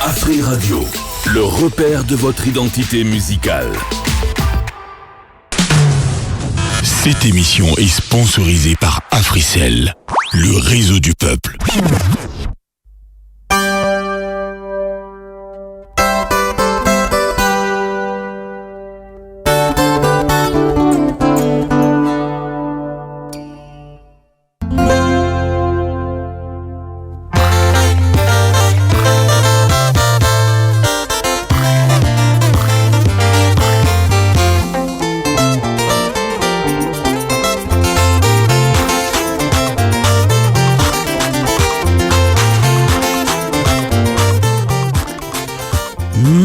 Afri Radio, le repère de votre identité musicale. Cette émission est sponsorisée par Africell, le réseau du peuple.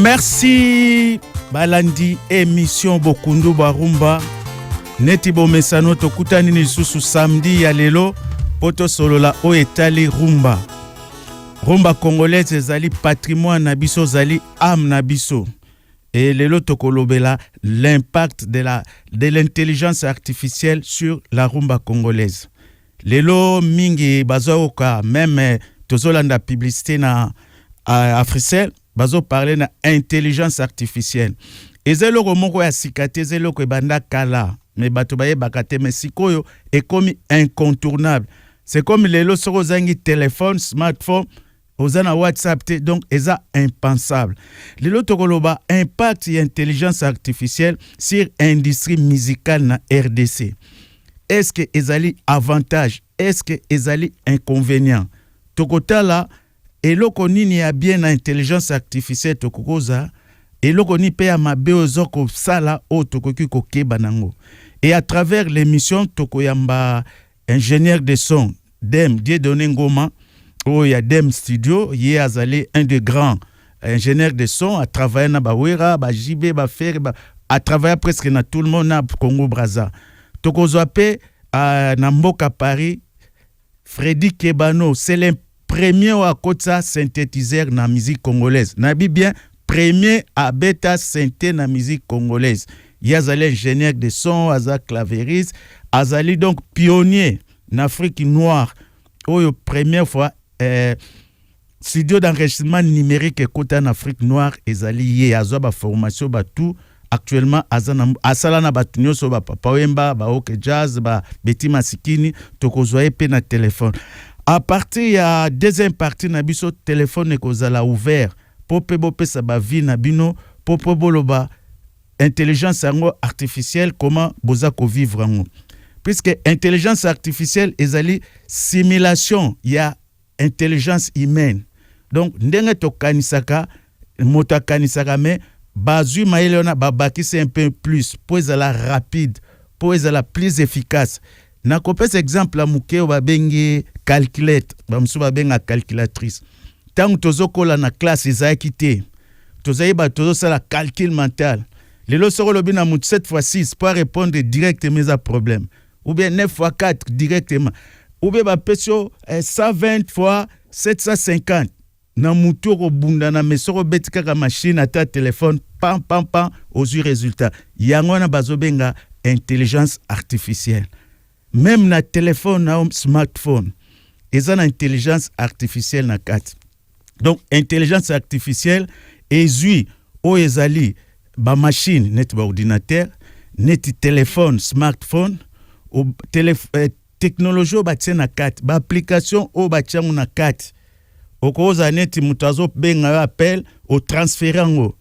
Merci balandi émission Bokundu Barumba neti bomesano tokutani ni susu samedi ya lelo poto solola o etali rumba congolaise ezali patrimoine na biso zali âme na biso et lelo tokolobela l'impact de l'intelligence artificielle sur la rumba congolaise. Lelo mingi bazoka même tozolanda publicité na Africell bazo parler na intelligence artificielle. Ezelo komoko ya sikate ezelo ko banda kala mais bato baye bakate mais sikoyo est comme incontournable. C'est comme lelo soko zangi téléphone smartphone ozana WhatsApp donc eza impensable. Lelo tokoloba impact ya intelligence artificielle sur industrie musicale na RDC. Est-ce que ezali avantage? Est-ce que ezali inconvénient? Tokotala eloko nini ya bien na intelligence artificielle tokokoza eloko ni pe ya mabe ozoko sala o tokoki kokeba nango. Et à travers l'émission tokoyamba ingénieur de son Dem Dieudonné Ngoma o ya Dem Studio yé azali un des grands ingénieurs de son a travaillé na bawera ba JB ba faire a travaillé presque na tout le monde na Congo Brazza. Tokozwa pe na Mboka Paris Freddy Kebano c'est le premier à kota synthétiseur na musique congolaise. Nabi bien premier à bêta synthé na musique congolaise. Yazali ingénieur de son, aza clavériste, azali donc pionnier en Afrique noire. Oyo première fois studio d'enregistrement numérique kota en Afrique noire ezali ye azo ba formation ba tout actuellement asala na batunyo so ba papa wemba ba ok jazz ba beti masikini tokozwa pe na téléphone. À partir ya deuxième partie na biso téléphone ekozala ouvert pope bope sa ba vie na bino popo boloba intelligence artificielle comment boza ko vivre ngo puisque intelligence artificielle ezali simulation ya intelligence humaine donc ndenge to kanisaka mota kanisaka mais bazu maelona babaki c'est un peu plus pour ezala rapide pour ezala plus efficace. Na kopesa exemple la mukeo babengi calculette bamsu babenga calculatrice tant tozokola na classe ezaki te tozayiba tozosala calcul mental lelo soko lobi na mutu 7x6 pour répondre directement à problème ou bien 9x4 directement ou bien bapesio 120 fois 750 na mutu ko bunda na mesoko betika ka machine ata téléphone pam pam pam aux résultats yango na bazobenga intelligence artificielle. Même na téléphone na smartphone eza na intelligence artificielle na kati. Donc intelligence artificielle ezui o ezali ba machine net ba ordinateur net téléphone smartphone o technologie ba tsena kati ba application o ba tsangu na kati okoza net mutazo benga appel au transférango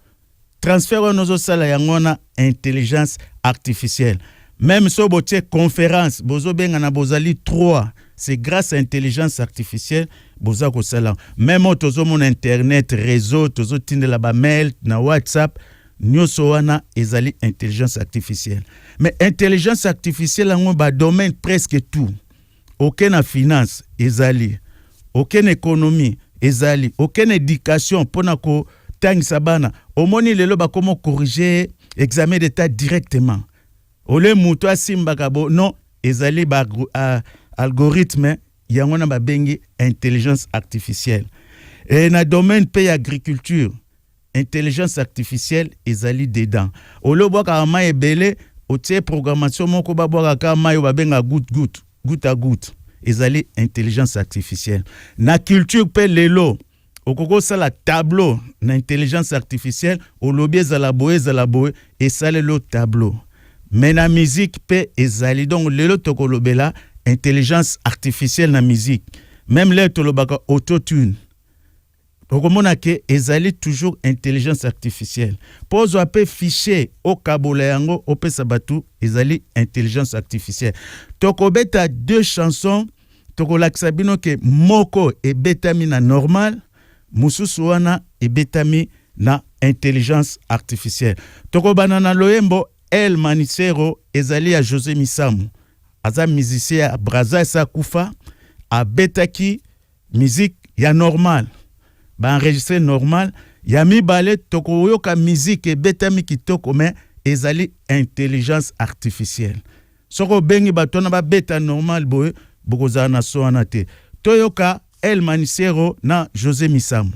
transfert nozo sala yango na intelligence artificielle. Même si vous avez conférence, vous avez bozali 3, c'est grâce à l'intelligence artificielle, vous avez ça. Même si vous avez internet, réseau, vous avez mail, na WhatsApp, nous avons ezali intelligence artificielle. Mais intelligence artificielle, on a domaine presque tout. Aucune finance, ezali. Aucune économie, ezali. Aucune éducation, pour ko tang sabana. Au moni lelo ba comment corriger examen d'état directement. Ole muto asimba kabo non ezali ba algorithme yangona ba bengi intelligence artificielle. Et na domaine pays agriculture intelligence artificielle ezali dedans. Ole boka ma ebele o tie programmation moko ba boka ka ma yo ba benga goutte à goutte ezali intelligence artificielle. Na culture pe lelo okoko sala tableau na intelligence artificielle olobi ezala boye et salelo tableau. Mais na musique pe ezali donc lelo tokolobela intelligence artificielle na musique. Même là tolobaka autotune. Okomona ke ezali toujours intelligence artificielle. Pozo ape fichier o kabola yango opesa batu ezali intelligence artificielle. Tokobeta 2 chansons tokolakisa bino ke moko ebetami na normal, mususu wana ebetami na intelligence artificielle. Tokobana na loyembo El Manicero ezali a José Misamu. Aza musicien a Braza sa kufa a betaki musique ya normal. Ba enregistré normal, ya mibale tokoyoka musique ebetami kitoko mais ezali intelligence artificielle. Soko bengi batona ba beta normal boye bokoza na soana te. Toyoka El Manicero na José Misamu.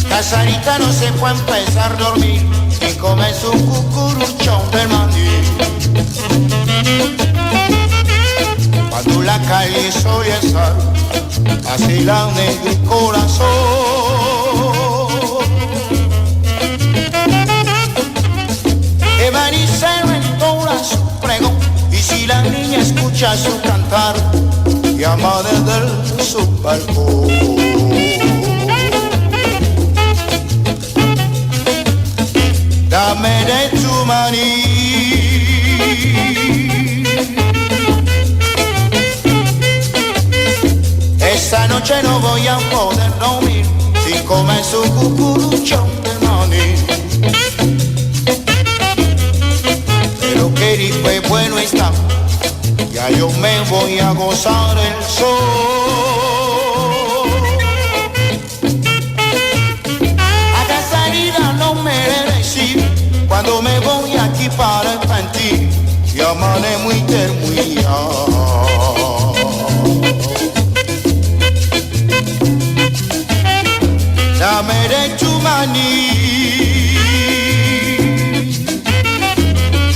Casarita no se puede empezar a dormir y comer su cucuruchón del maní. Cuando la calle solía estar así la negra corazón. El manicero entona su pregón y si la niña escucha su cantar llama desde su balcón. Dame de tu maní. Esta noche no voy a poder dormir sin comer su cucuruchón de maní. Pero que rico y bueno está, ya yo me voy a gozar el sol. Cuando me voy aquí para el panty, llamaré muy termuía. Dame de tu maní.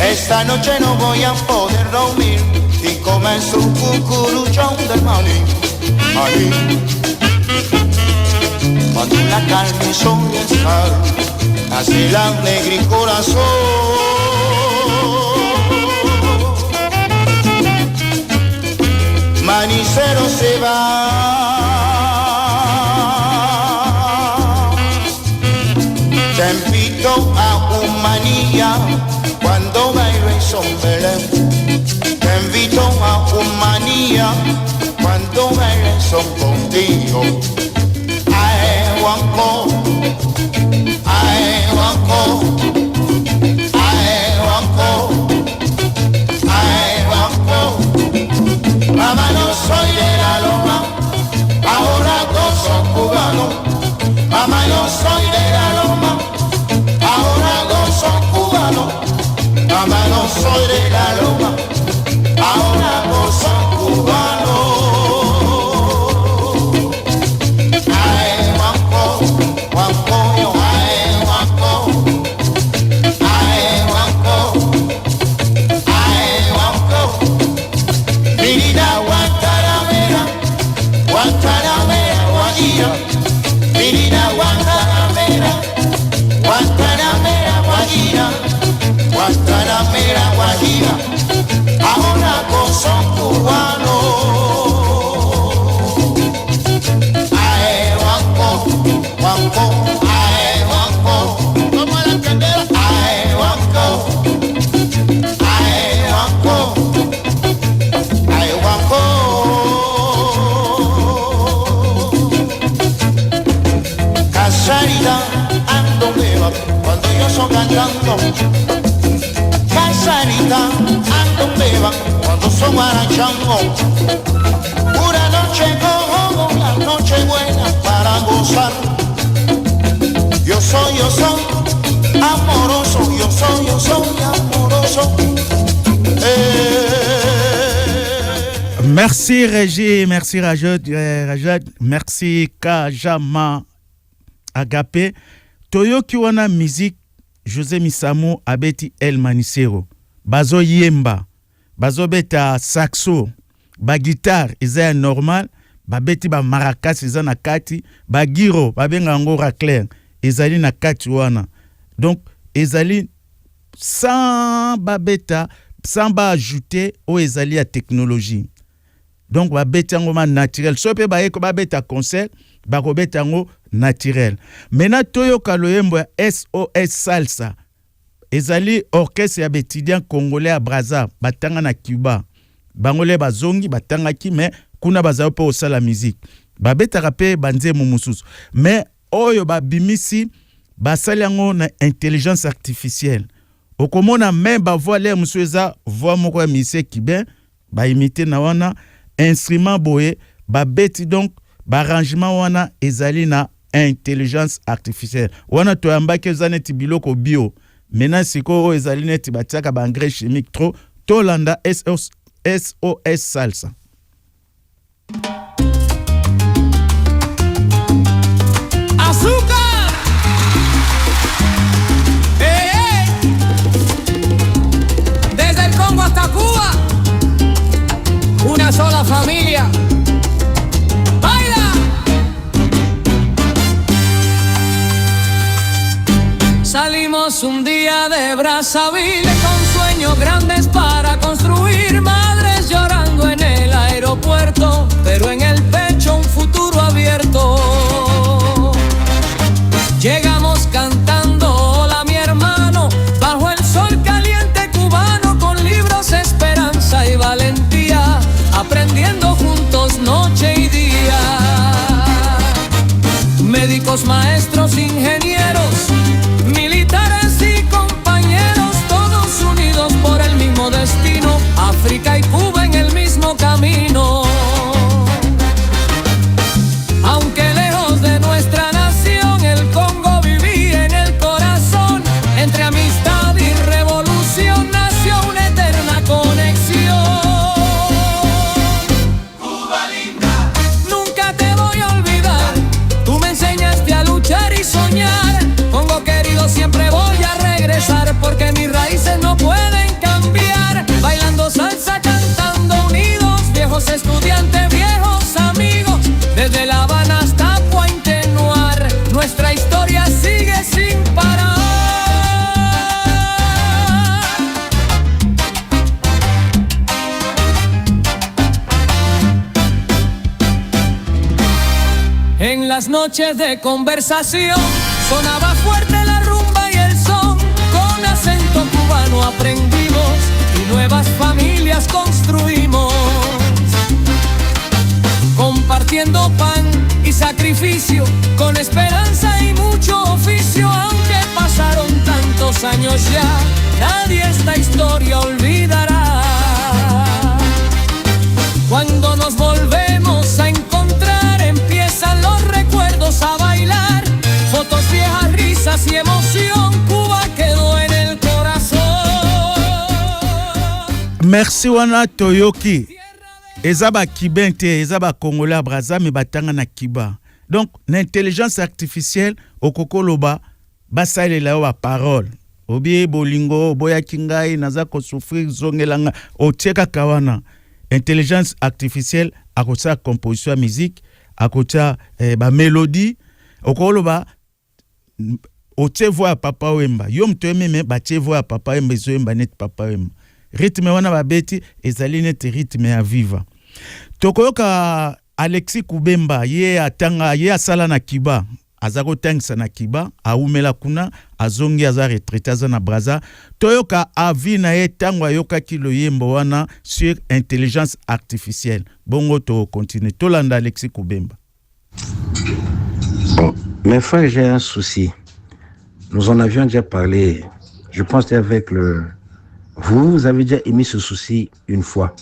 Esta noche no voy a poder dormir y comer su cucuruchón de maní. Maní. Cuando la carne son de sal, así la negra corazón. Manicero se va, te invito a un manilla cuando bailo en Son Belén. Te invito a un manilla cuando bailo en Son contigo. Ay, Juanco. Ay, Juanco, ay, Juanco, ay, Juanco. Mamá, no soy de la loma, ahora gozo cubano. Mamá, no soy de la loma, ahora gozo cubano. Mamá, no soy de la loma, ahora gozo cubano. Ay, Juanco, Juanco. Menina Guantanamera, Guantanamera, Guajira, Guantanamera, Guajira, ahora son cubanos. Ae, Juanco, Juanco, ae, Juanco, como la candela, ae, Juanco, ae, Juanco, ae, Juanco. Casarita, ando beba cuando yo soy cantando. Casarita, ando beba cuando soy guaracha. chango. Una noche como la noche buena para gozar. Yo soy amoroso, yo soy amoroso. Merci Régie, merci Rajad, merci Kajama Agapé. Toyoki wana musique José Misamu abeti El Manisero. Bazo yemba, bazo beta saxo, ba guitare eza normal, ba beti ba maracas eza na kati, ba giro ba benga ngora clair ezali na kati wana. Donc ezali sans ba beta, sans ba ajouter au ezali à technologie. Donc ba beta ngoma naturel. So pe ba eko ba beta concert, ba ko beta ngo naturel. Mena toyo kaloyembo SOS Salsa. Ezali orchestre ya bétidien congolais à Brazza, batanga na Cuba. Bangolais bazongi batanga ki mais kuna bazao pe osala musique. Ba beta rapé banze mumususu. Mais oyo ba bimisi basali yango na intelligence artificielle. Okomona même ba voix l'air musueza voix moko ya mise kibé ba imiter na wana instrument boye ba beti donc ba arrangement wana ezali na intelligence artificielle. Wana toyambaki ezaneti biloko bio. Maintenant siko ezali neti batiaka ba engrais chimique trop tolanda SOS Salsa. Azúcar. Hey, hey. Desde el Congo hasta Cuba, una sola familia. ¡Baila! Salimos un día de Brazzaville con sueños grandes para construir, madres llorando en el aeropuerto, pero en el pecho un futuro abierto. Llegamos cantando hola mi hermano, bajo el sol caliente cubano, con libros, esperanza y valentía, aprendiendo juntos noche y día. Médicos, maestros, ingenieros, militares y compañeros, todos unidos por el mismo destino, África y Cuba en el mismo camino. Aunque lejos de nuestra nación, el Congo vivía en el corazón, entre amistad y revolución nació una eterna conexión. Cuba linda, nunca te voy a olvidar, tú me enseñaste a luchar y soñar. Congo querido, siempre voy a regresar, porque mis raíces no pueden cambiar. Bailando salsa, cantando unidos, viejos estudiantes, viejos amigos, desde La Habana hasta Puente Noir, nuestra historia sigue sin parar. En las noches de conversación sonaba fuerte la rumba y el son, con acento cubano aprendimos y nuevas familias construimos. Compartiendo pan y sacrificio, con esperanza y mucho oficio, aunque pasaron tantos años ya, nadie esta historia olvidará. Cuando nos volvemos a encontrar, empiezan los recuerdos a bailar, fotos viejas, risas y emoción, Cuba quedó en el corazón. Merci wana Toyoki. Ezaba kibente, ezaba congolais Brazza me batanga na kiba. Donc l'intelligence artificielle okokoloba basalela wa parole. Obi bolingo boya kingai naza ko souffrir zongelanga otieka kawana. Intelligence artificielle akosa composition ya musique, akosa ba mélodie, okoloba otie voix papa wemba. Yo mto meme batie voix papa wemba zo wemba net papa wemba. Rythme wana babeti ezali net rythme ya viva. Tokoyoka Alexis Kubemba ye atanga ye asala na Kiba, azako tangisa na Kiba, aumela kuna azongi aza retraité aza na Brazza. Toyoka avi na ye tango yoka kilo yembo wana sur intelligence artificielle. Bongo to continue tolanda Alexis Kubemba. Bon, mes frères, j'ai un souci. Nous en avions déjà parlé. Je pense avec vous avez déjà émis ce souci une fois.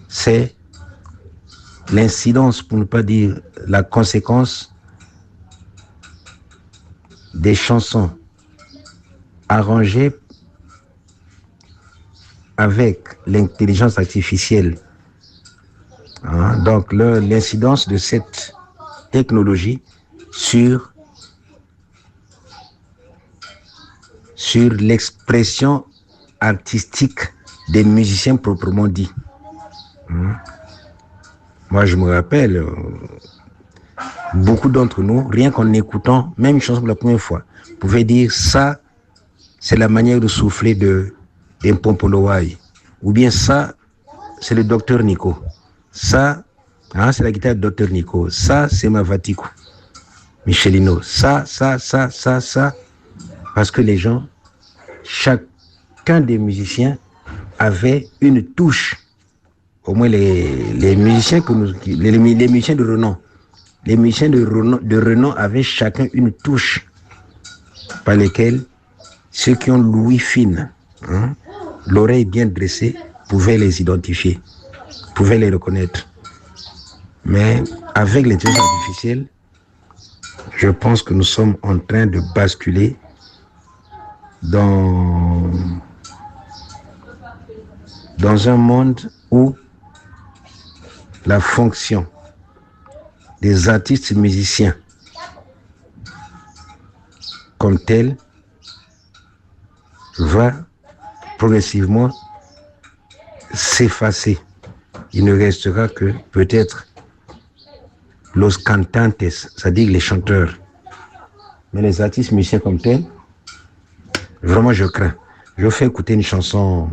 c'est l'incidence, pour ne pas dire la conséquence, des chansons arrangées avec l'intelligence artificielle. Donc l'incidence de cette technologie sur l'expression artistique des musiciens proprement dit. Moi, je me rappelle, beaucoup d'entre nous, rien qu'en écoutant, même une chanson pour la première fois, pouvaient dire ça, c'est la manière de souffler d'un Pompolowai. Ou bien ça, c'est le docteur Nico. Ça, c'est la guitare du docteur Nico. Ça, c'est Mavatico. Michelino. Ça. Parce que les gens, chacun des musiciens avait une touche. Au moins les musiciens les musiciens de renom. Les musiciens de renom avaient chacun une touche par lesquelles ceux qui ont l'ouïe fine, l'oreille bien dressée, pouvaient les identifier, pouvaient les reconnaître. Mais avec l'intelligence artificielle, je pense que nous sommes en train de basculer dans un monde où la fonction des artistes musiciens comme telle va progressivement s'effacer. Il ne restera que peut-être los cantantes, c'est-à-dire les chanteurs. Mais les artistes musiciens comme tels, vraiment je crains. Je fais écouter une chanson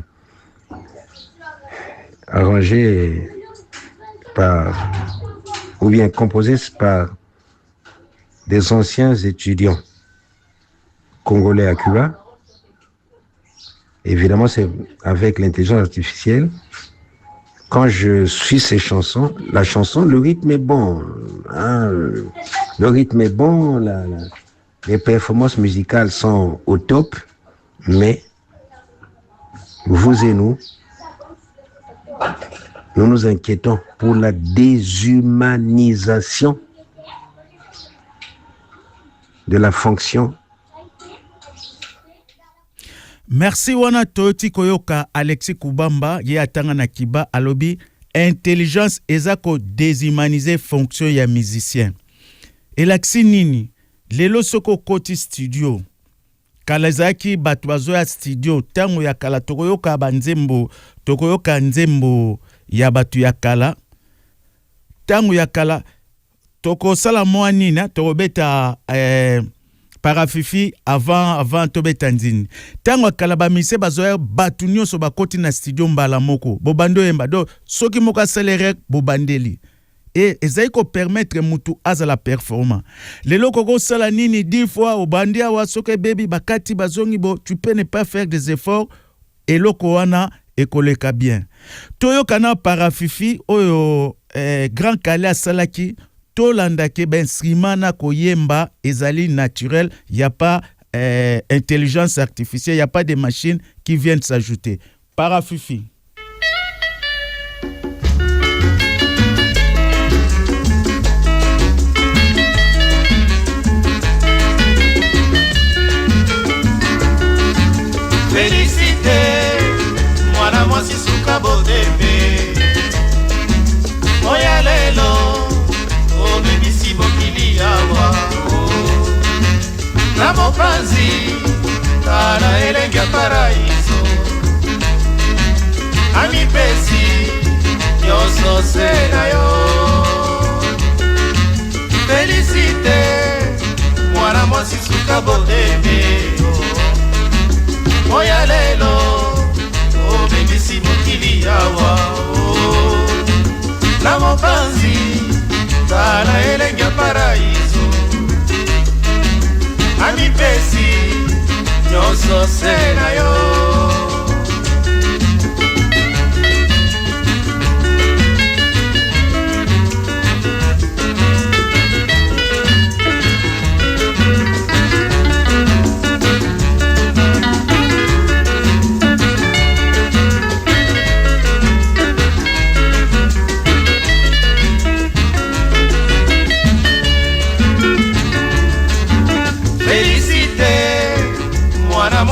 arrangée ou bien composée par des anciens étudiants congolais à Cuba. Évidemment, c'est avec l'intelligence artificielle. Quand je suis ces chansons, la chanson, le rythme est bon. Le rythme est bon, les performances musicales sont au top, mais vous et nous nous inquiétons pour la déshumanisation de la fonction. Merci wana toyoti koyoka Alexis Kubamba ye atanga na kiba alobi intelligence eza ko déshumaniser fonction ya musicien. Elaksi nini lelo soko koti studio kalazaki batu bazoya studio tango ya kala tokoyoka banzembo tokoyoka nzembo ya batu ya kala tango ya kala toko sala moani na tokobeta parafifi avant tobeta nzini tango kala ba mise bazoya batu nyonso bakoti na studio mbala moko bobando yemba do soki moko aselere bobandeli et ezai ko permettre mutu azala performant lelo koko sala nini 10 fois obandia wa soke baby bakati bazongi bo tu peux ne pas faire des efforts et loko wana ekoleka bien toyo kana parafifi oyo grand kale asalaki tolanda ke ben instrument koyemba ezali naturel, il y a pas intelligence artificielle, il y a pas de machines qui viennent s'ajouter. Parafifi. Félicité, mwana mwasi suka bodembe Oya lelo, obebisi mokili awa Na mopanzi, tala elenge ya paraiso Amipesi, nyonso se na yo Félicité, mwana mwasi suka bodembe Oya lelo, obebisi mokili awa Na mopanzi, tala elenge ya paraiso Amipesi, nyonso se na yo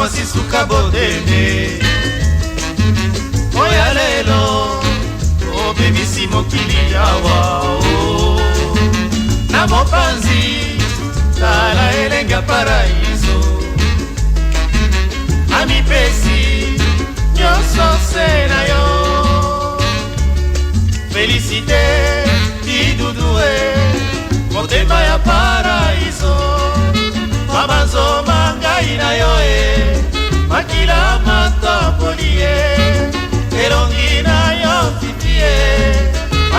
mwasi suka boteme oya lelo obebisi mokili awa na mopanzi tala elenga paraiso amipesi nyonso se na yo felicite didudue motema ya paraiso mabanzoma ngai na yo makila matapoli elongi na yo fiti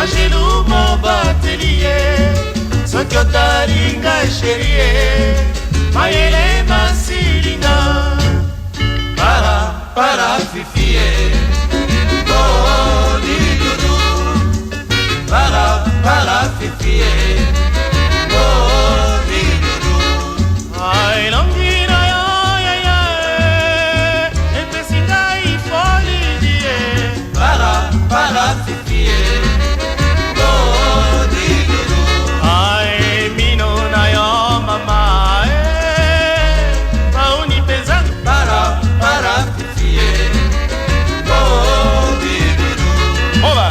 angelu mobateli soki otali ngai sheri mayele masilinga para fifi oh didudu para fifi oh didudu elongi na yo epesi ngai folidie para fifi oh didudu mino na yo mama mauni pesa para fifi oh didudu oba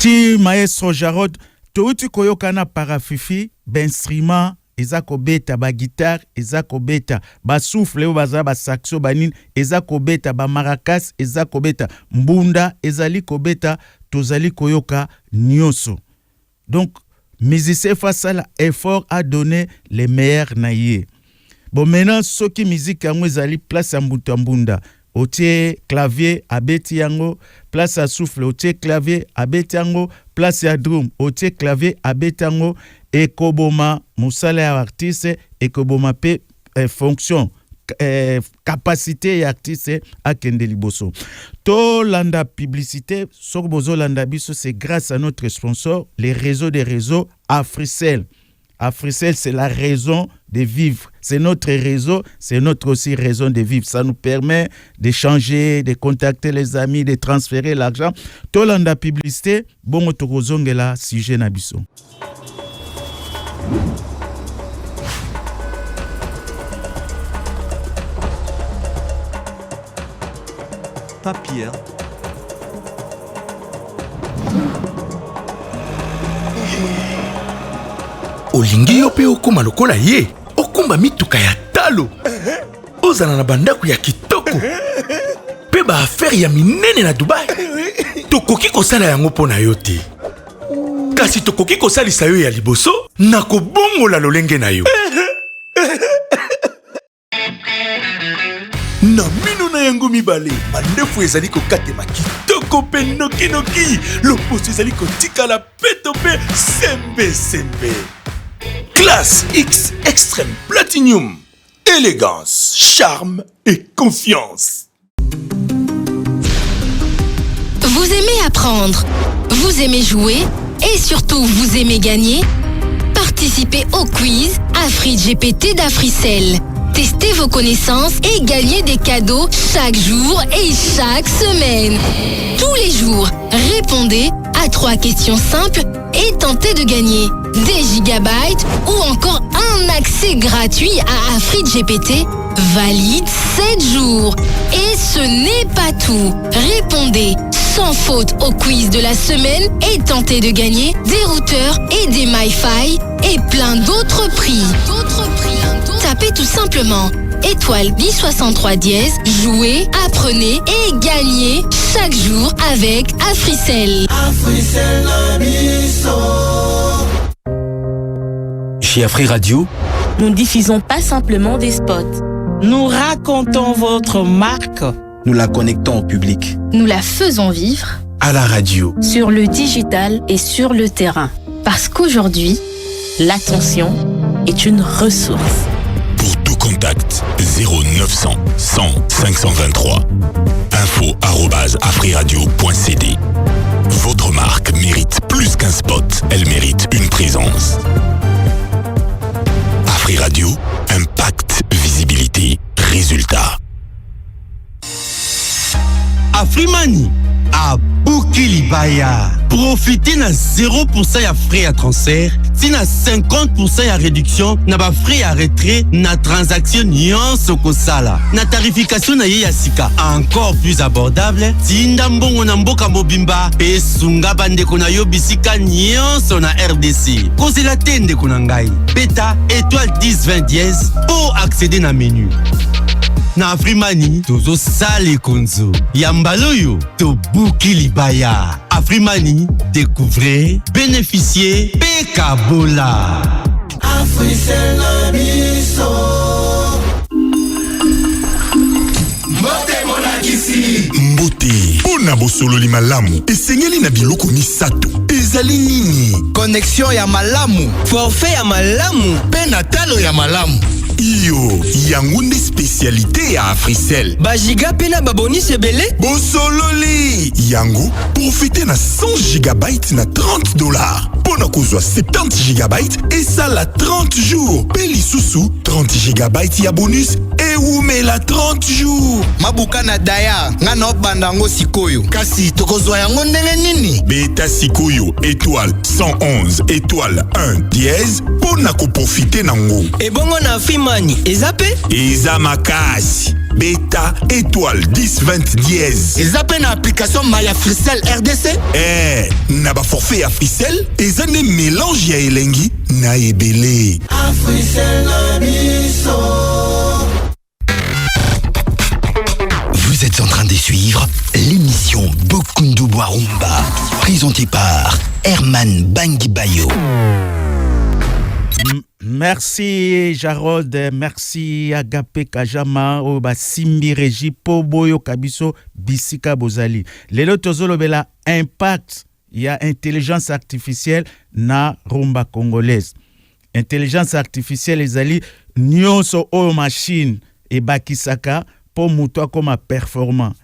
ti maestro Jarod touti koyoka na parafifi instrument eza kobeta ba guitare eza kobeta ba souffle o baza ba saxo banini eza kobeta ba maracas eza kobeta mbunda ezali kobeta tozali koyoka nyonso. Donc musicien face à l'effort à donner les meilleurs naïe. Bon maintenant soki musique yango ezali place ya mbunda otie clavier abeti yango, place à souffle otie clavier abeti yango, place à drum otie clavier abeti yango, ekoboma musala ya artiste ekoboma pe fonction capacité ya artiste akende liboso. To landa publicité sok bozo landa biso, c'est grâce à notre sponsor les réseaux des réseaux Africell. Africell, c'est la raison de vivre. C'est notre réseau, c'est notre aussi raison de vivre. Ça nous permet d'échanger, de contacter les amis, de transférer l'argent. Tolanda publicité, bon otokozongela sujet na biso. Papier. Olingi yo pe okoma lokola ye okumba mituka ya talo ozana na bandako ya kitoko pe ba affaire ya minene na Dubai tokoki kosala yango pona yo te kasi tokoki kosalisa yo ya liboso na kobongola lolenge na yo na mino na yango mibale mandefu ezali kokatema kitoko pe nokinoki loposo ezali kotikala peto pe sembe Classe X Extrême Platinum. Élégance, charme et confiance. Vous aimez apprendre, vous aimez jouer et surtout vous aimez gagner? Participez au quiz AfriGPT d'Africell. Testez vos connaissances et gagnez des cadeaux chaque jour et chaque semaine. Tous les jours, répondez à 3 questions simples et tentez de gagner des gigabytes ou encore un accès gratuit à AfriGPT valide 7 jours. Et ce n'est pas tout. Répondez sans faute au quiz de la semaine et tentez de gagner des routeurs et des MiFi et plein d'autres prix. Tapez tout simplement étoile 1063 dièse, jouez, apprenez et gagnez chaque jour avec Africell. Chez Afri Radio, nous ne diffusons pas simplement des spots. Nous racontons votre marque. Nous la connectons au public. Nous la faisons vivre à la radio, sur le digital et sur le terrain. Parce qu'aujourd'hui, l'attention est une ressource. Pour tout contact, 0900 100 523. info@afriradio.cd. Votre marque mérite plus qu'un spot, elle mérite une présence. Afri Radio, impact, visibilité, résultat. Afrimani à Boukilibaya. Profitez na 0% ya frais à transfert, si na 50% ya réduction na ba frais à retrait na transaction nyonso kosala. Na tarification na ye ya sika encore plus abordable, tinda mbongo na mboka mobimba pe sunga bandeko na yo bisika nyonso na RDC. Kozela tende kuna ngai. Beta étoile 10 20 dièse pour accéder na menu. Na Afrimani, tozo sale konzo. Yambaloyo, to Boukilibaya. Afrimani, découvrez, bénéficiez, Pekabola. Africell na biso. Mbote monakisi. Mbote, pona bosololi malamu. Esengeli na biloko misato. Ezali nini? Connexion ya malamu. Forfait ya malamu. Pe na talo ya malamu. Iyo, yango nde spécialité ya Africell. Bajiga pe na baboni sebele? Bosololi. Yango, profitez na 100 gigabytes na $30. Pona kozwa 70 gigabytes et ça la 30 jours. Peli susu 30 gigabytes ya bonus et oumela 30 jours. Mabuka na daya, nga no bandango sikoyo. Kasi tokozwa yango ndenge nini? Beta sikoyo étoile 111 étoile 1 dièse pona ko profiter nango. Et bongo na Afrimani, ezape? Eza makasi. Beta étoile 10 20 dièse. Ezape na application Maya Africell RDC? Na ba forfait Africell, eza ne mélange ya elengi na ebele. Africell na biso. Vous êtes en train de suivre l'émission Bokundu Rumba, présentée par Herman Bangibayo. Merci Jarod, merci Agape Kajama, Oba Simbi Regi, Poboyo Kabiso, Bisika Bozali. Lelo tozolo bela impact, il y a intelligence artificielle na rumba congolaise. Intelligence artificielle ezali nyonso o machine e bakisaka po muto akoma performant.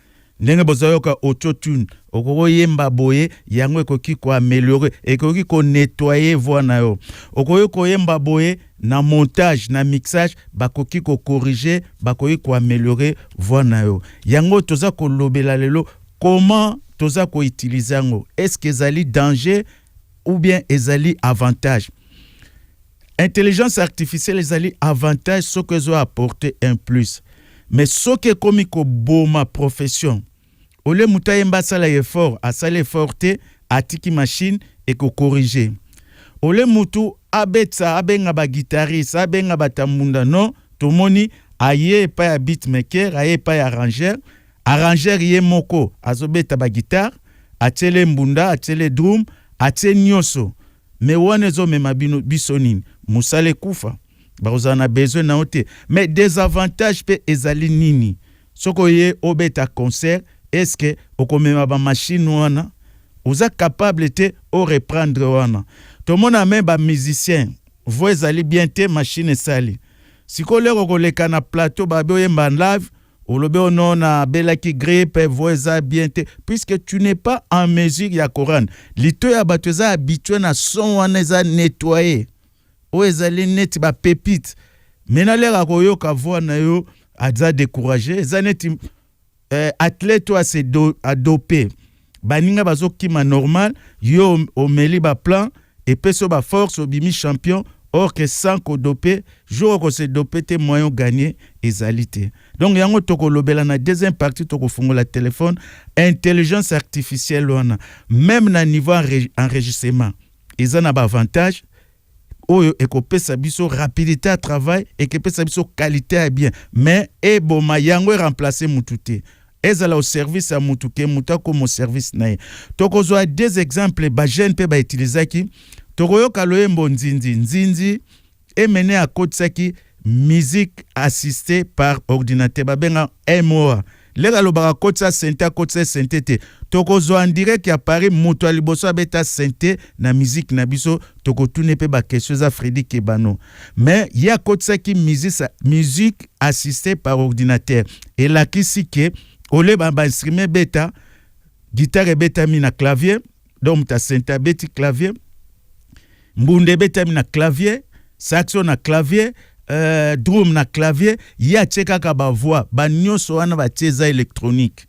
Ndenge bozoyoka autotune okoko yemba boye yango ekoki ko améliorer ekoki ko nettoyer voix na yo okoki ko yemba boye na montage na mixage bakoki ko corriger bakoki ko améliorer voix na yo yango toza ko lobela lelo comment toza ko utiliser yango est-ce que ezali danger ou bien ezali avantage. Intelligence artificielle ezali avantage ce que zo apporter un plus. Mais ce qui est comme ma profession, ole mutayemba sala effort, a sala efforté, a tiki machine et ko corriger. Ole mutu abetsa abenga ba guitariste, abenga ba tamunda non, to moni aye pa ya beatmaker, aye pa ya arrangeur ye moko, azobeta ba guitare, atele mbunda, atele drum, atele nyoso. Mais wane zo mema bisonine, musale kufa. Vous en avez besoin na ote. Mais des avantages pe ezali nini. Soko ye obeta concert, est-ce que okomema ba machine wana, oza capable te o reprendre wana. Tout le monde a même ba musicien. Vous ezali bien te machine sali. Siko le koleka na plateau ba be yemba live, olobe ono na belaki grippe vous eza bien te puisque tu n'es pas en mesure ya Coran. Lito ya bato eza habitué na son wana eza nettoyer. O ezali neti ba pépite mena lera koyoka voix na yo aza découragé eza neti athlète a se dopé baninga bazokima normal yo omeli ba plan et peso ba force obimi champion or que sans ko dopé jour ko se dopé te moyen gagner ezalité. Donc yango toko lobela na deuxième partie toko fungola téléphone intelligence artificielle wana même na niveau enregistrement ils en a avantage oyo ekopesa biso rapidité à travail et ekopesa biso qualité à bien mais eboma yango remplacer mututé ezala au service à mutuke muta comme service nae tokozwa deux exemples ba jeune pe ba utilizaki tokoyoka loyembo nzinzi emene à kotsaki musique assistée par ordinateur babenga MOA lega lobaka kotsa synthé te tokozwa en direct ya Paris muto liboso beta synthé na musique na biso tokotune pe ba question za Freddy Kebano mais ya kotsa ki musique assistée par ordinateur et la kisike Ole ba instrument beta, guitare beta mi na clavier, donc ta synta beti clavier, mbunde beta mi na clavier, saxo na clavier, drum na clavier, ya cheka ka ba voix, ba nyonso wana ba tieza électronique.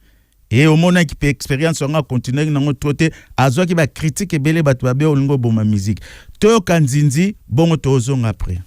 Et au moment qui peut expérience on a continuer nango troté azo ki ba critique ebele batu ba be olingo boma musique. To kanzinzi bongo tozong après.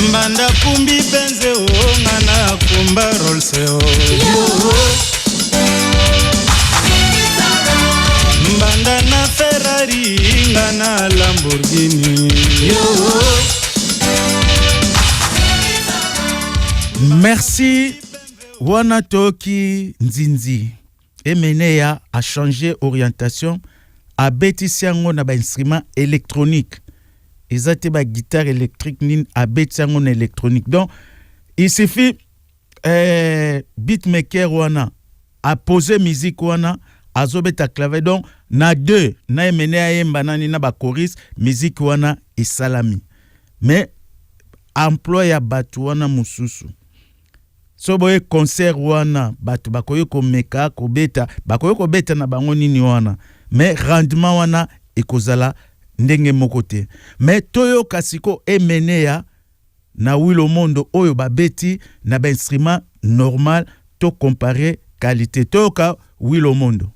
Mbanda kumbi benze o ngana kumba rolse o Mbanda na Ferrari ngana Lamborghini Merci Wana Toki Nzinzi Emenea a changé orientation a bêtisi yango na ba instrument électronique. Ils étaient ba guitare électrique nin a bêtisi yango na électronique. Donc il suffit beatmaker wana a poser musique wana azobeta clavier donc na deux na emenea yemba nani na ba chorus musique wana et salami. Mais emploi ya batu wana mususu. soboye concert wana bato bakoyo komeka kobeta bakoyo kobeta na bango nini wana mais rendement wana ekozala ndenge moko te mais toyo kasiko emene ya na wilo mondo oyo babeti na ba instrument normal to comparer qualité toka wilo mondo.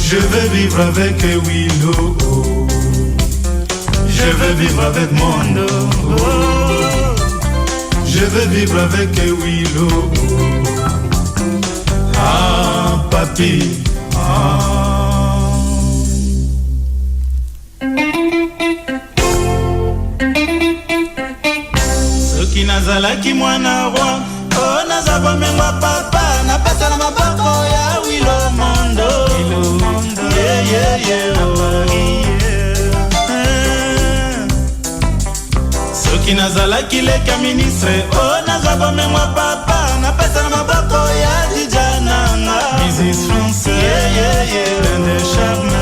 Je veux vivre avec Willow. Je veux vivre avec Mondo. Je veux vivre avec Willow. Ah, papi. Ah. Soki nazalaki mwana roi, oh nazaba mengwa papa, na pesa na maboko ya Willow Mondo. Yeah, yeah, yeah, oh, yeah. Soki nazalaki leka ministre, oh nazaba mengwa papa, na pesa na maboko ya Dijananga. Mrs. France, yeah, yeah, yeah, de charme.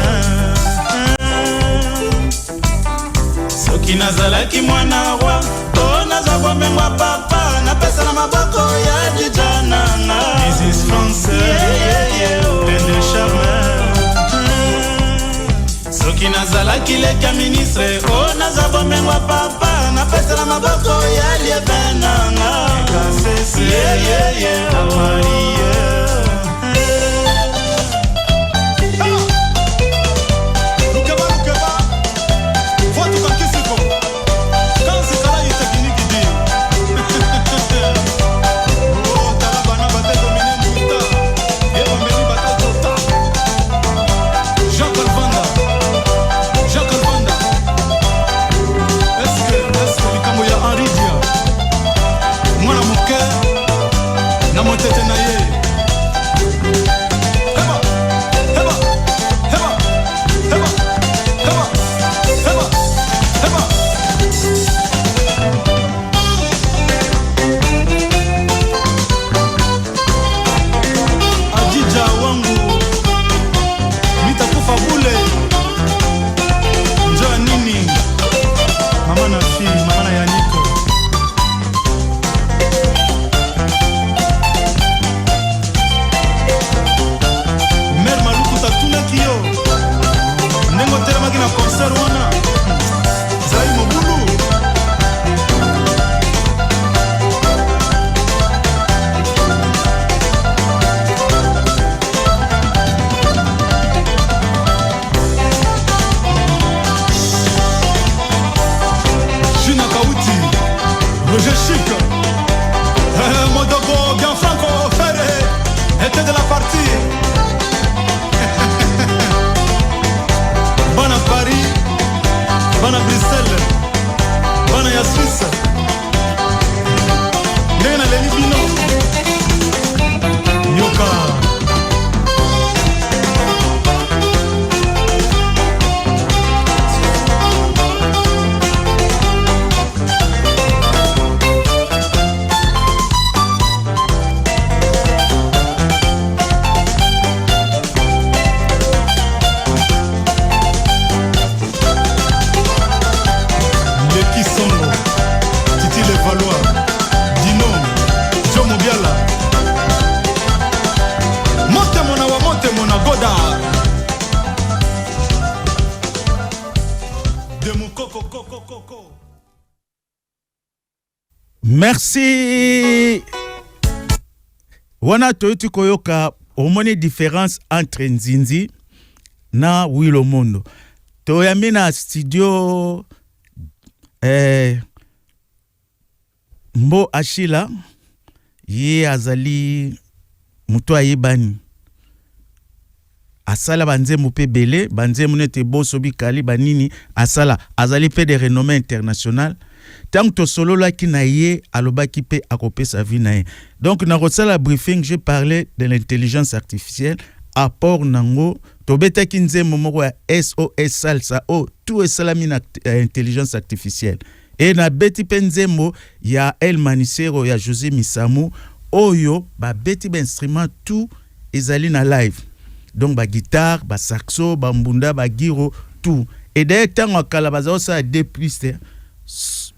Soki nazalaki mwana roi, oh nazaba mengwa papa, na pesa na maboko ya Dijananga. Mrs. France, yeah, yeah, yeah, de charme. Soki nazalaki leka ministre, oh nazaba mengwa papa, na pesa na maboko ya Liebenanga. Yeah, yeah, yeah, Maria. Est-ce que Mana Yaniko Mère Maluku tatuna kiyo Nengo telemaki na concert wana Zai Mobulu Juna Kauti Roger Chic Modogo Gianfranco Ferre était de la partie Bana Paris Bana Bruxelles Bana ya Suisse Nena Leni Bino Nyoka Merci. Wana toyoti koyoka omoni différence entre Nzinzi na Wilo Mondo. Toyami na studio Mbo Ashila ye azali muto ayebani. Asala banzemu pe belé, banzemu nete boso bikali banini asala azali pe de renommée internationale. Tant que solo là qui naie aloba qui peut accomplir sa vie naie. Donc dans le briefing j'ai parlé de l'intelligence artificielle apport nango to beta kinze momoko ya SOS salsa o tout est salamina intelligence artificielle. Et na beti penzemo ya El Manicero ya José Misamu oyo ba beti ba instrument tout ezali na live. Donc ba guitare, ba saxo, ba mbunda, ba giro tout. Et d'ailleurs tant akala bazo ça deux plus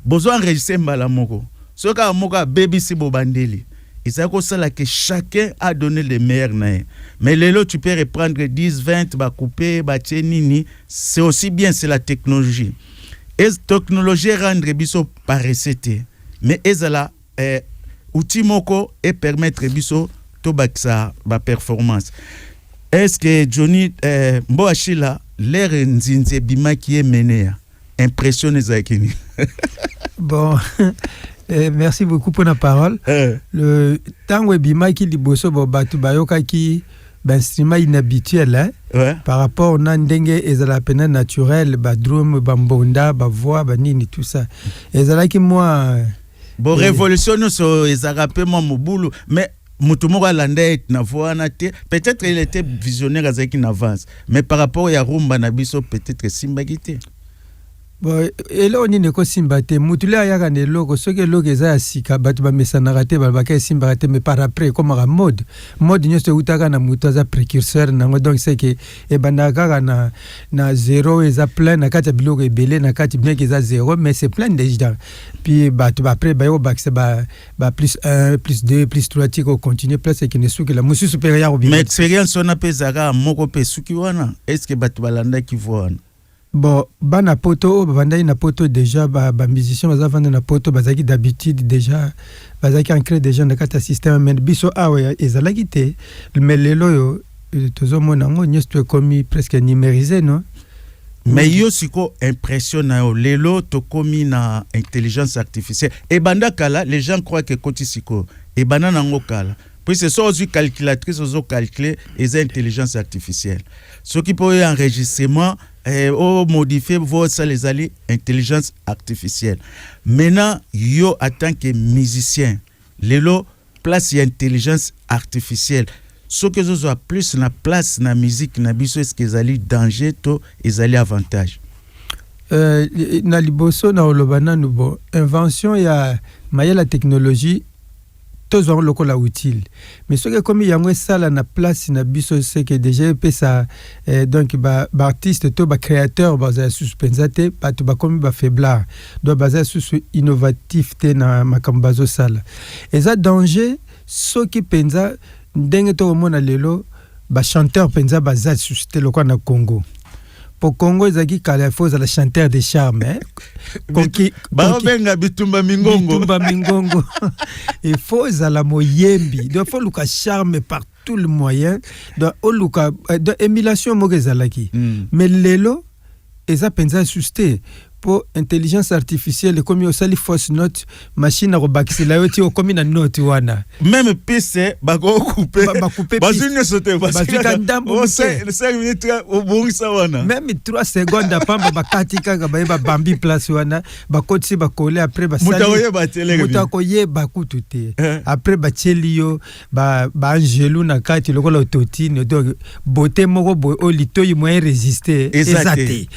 besoin enregistrer mbala moko. Soka moko baby si bobandeli. Et ça cause que chacun a donné le meilleur nae. Mais lelo tu peux reprendre 10 20 ba couper ba tchenini, c'est aussi bien c'est la technologie. Et technologie rendre biso par recette. Mais ezala outil moko et permettre biso to baksa ba performance. Est-ce que Johnny Mbo Ashila l'air nzinze bima qui est mené impressionné Zakini. Bon, merci beaucoup pour la parole. Le temps où bima qui liboso bo batu bayoka qui instrument inhabituel hein, par rapport au nandenge ezala pena naturel ba drum ba mbonda ba voix ba nini tout ça. Ezala qui moi bon révolution so ezara pe mo mobulu mais Mutumoko Landais na voix na te peut-être il était visionnaire avec une avance mais par rapport à rumba na biso peut-être simbagité. Bon, et là on y ne ko simbate mutula ya kana loko soke loko eza sika batu ba mesana raté ba ka simbate mais par après comme la mode nyoso utaka na mutu za précurseur nango donc c'est que e bandaka na zéro eza plein na kati biloko ebele na kati bien que eza zéro mais c'est plein déjà puis batu après ba yo baxe ba plus 1 plus 2 plus 3 tiko continuer plus que ne souki la musu supérieur au bien mais expérience on appelle zaka moko pe suki wana est-ce que batu balanda ki voana. Bon, bana poto, banda na poto déjà, ba musicien baza vanda na poto, bazaki d'habitude déjà, bazaki ancré déjà dans le système, mais biso awe ezalaki te, mais lelo yo tozo mona ngo nyesto komi presque numérisé non. Mais yo siko impressionnant yo lelo to komi na intelligence artificielle. Et banda kala, les gens croient que koti siko. Et bana nango kala. Puis c'est ça aussi calculatrice, aussi calculer les intelligence artificielle. Ce qui peut y enregistrement modifier vos les alliés intelligence artificielle. Maintenant, yo en tant que musicien, lelo place y intelligence artificielle. Ce que ce soit plus na place na musique na biso est-ce que zali danger to ezali avantage. Na liboso na olobana nubo invention ya maya la technologie tozwa lokola utile mais soki komi yango esala na place na biso c'est que déjà epesa donc baartiste to bacréateur bazala susu mpenza te bato bakomi bafaiblard donc bazala susu innovatif te na makambo bazosala eza danger soki mpenza ndenge tokomona lelo bachanteur mpenza baza susu te lokola na Congo. Pour Congo, il faut la chanteur de charme. Benga bitumba mingongo. Bitumba mingongo. Il faut la moyembi. Il faut le charme par tout le moyen. Donc, émulation mogezalaki. Mais lelo, eza penza susté. Pour intelligence artificielle, comme il y a fausse note, machine à rebaxer la yoti au comme une note wana. Même PC, bago coupé. Bazine sauté. C'est 5 minutes au bon ça wana. Même 3 secondes après, bakatika ba bambi place wana, bakoti ba coller après ba sali. Mutakoye ba kutute. Après ba chelio, ba angelou na kati lokola ototine donc beauté moko bo olitoyi moyen résister. Exacté.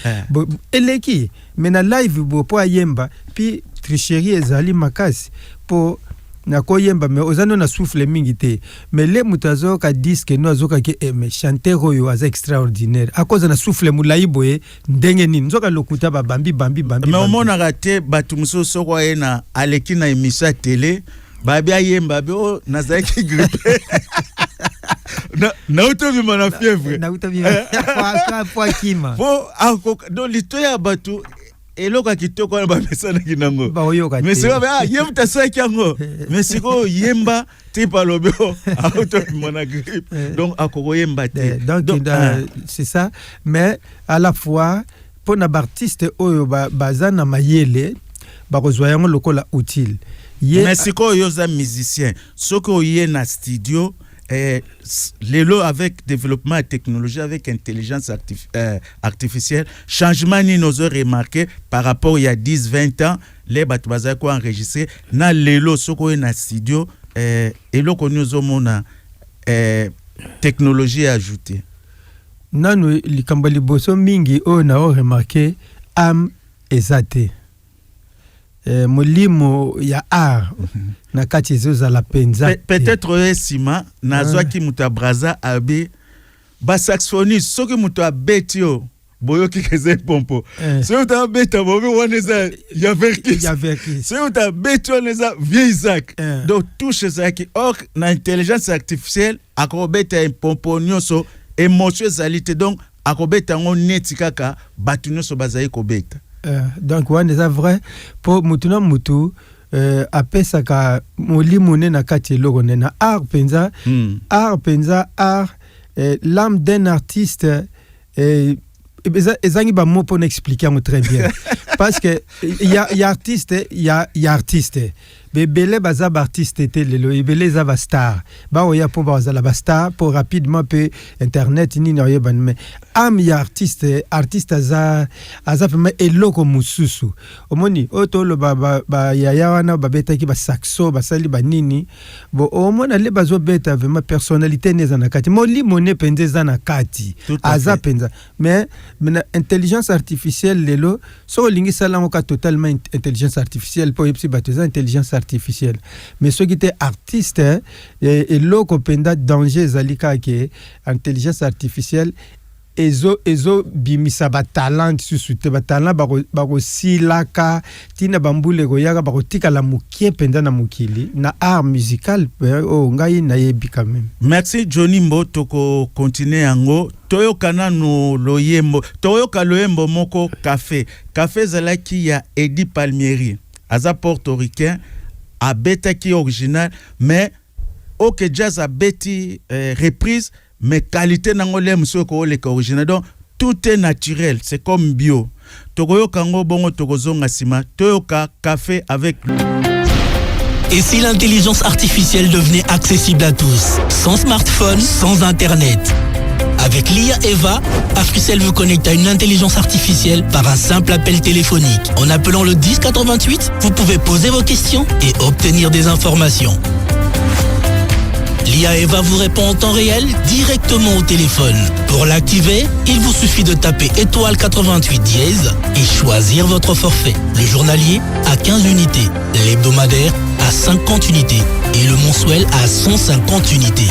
Eleki mais na live bo po ayemba puis tricherie ezali makasi po na koyemba mais ozano na souffle mingi te mais le mutazo ka disque no azoka ke mais chanteur oyo aza extraordinaire a cause na souffle mulai boye ndenge nini nzoka lokuta ba bambi mais omona raté batu musoso kwa ena aleki na émission télé babi ayemba bo nazaki grippe na utobi mana fièvre na utobi kwa kima po donc litoya batu eloko kitoko na bamesana kinango mais c'est ba yemta saki yango mais siko yemba tipa lobeo auto mona grippe donc akoko yemba te donc c'est ça mais à la fois pour na artiste oyo bazana mayele ba kozwa yango lokola utile mais siko yoza musicien soko yé na studio lelo avec développement et technologie avec intelligence artificielle changement ni nous a remarqué par rapport il y a 10-20 ans les batu bazako enregistré na lelo soko na studio eloko nous omona technologie ajoutée nanu likambo liboso mingi o na o remarqué am ezate molimo ya art na kati zoza la penza peut-être esima nazwa ki muta braza abe ba saxophoniste soki muta betio boyo ki keze pompo so uta beta bobe waneza ya verkis so uta betio neza vieisaac donc touche ça qui or na intelligence artificielle akobeta pompo nyoso émotion zalité donc akobeta ngo netikaka batu nyoso bazai kobeta. Donc on est vrai pour mutuna mutu apesaka molimone na kati logone na art penza l'âme d'un artiste ezangi ba mot pour expliquer très bien parce que il y a artiste bebele baza artiste te lelo ebele za ba star ba oya po ba za la star pour rapidement pe internet ni na yoban mais am ya artiste za vraiment eloko mususu omoni otolo ba ya wana ba beta ki ba saxo ba sali ba nini bo omona le bazo beta vraiment personnalité neza na kati moli mone penze za na kati aza penza mais intelligence artificielle lelo so lingi sala mo ka totalement intelligence artificielle po yepsi bateza intelligence artificielle mais ceux qui étaient artistes et loko penda danger zalika ke intelligence artificielle ezo bimisa ba talent susute ba talent bako silaka tina bambule goyaka bako tika la mukie penda na mukili na art musical ngai na yebi quand même. Merci Johnny Mbo toko continuer yango toyoka nanu loyembo toyoka loyembo moko café zalaki ya Eddie Palmieri aza portoricain a beta qui original mais ok jazz a beti reprise mais qualité n'angolé monsieur ko le original donc tout est naturel c'est comme bio tokoyoka ngo bongo tokozonga sima toyoka café avec lui. Et si l'intelligence artificielle devenait accessible à tous, sans smartphone, sans internet? Avec l'IA Eva, Africell vous connecte à une intelligence artificielle par un simple appel téléphonique. En appelant le 1088, vous pouvez poser vos questions et obtenir des informations. L'IA Eva vous répond en temps réel directement au téléphone. Pour l'activer, il vous suffit de taper étoile 88 dièse et choisir votre forfait. Le journalier à 15 unités, l'hebdomadaire à 50 unités et le mensuel à 150 unités.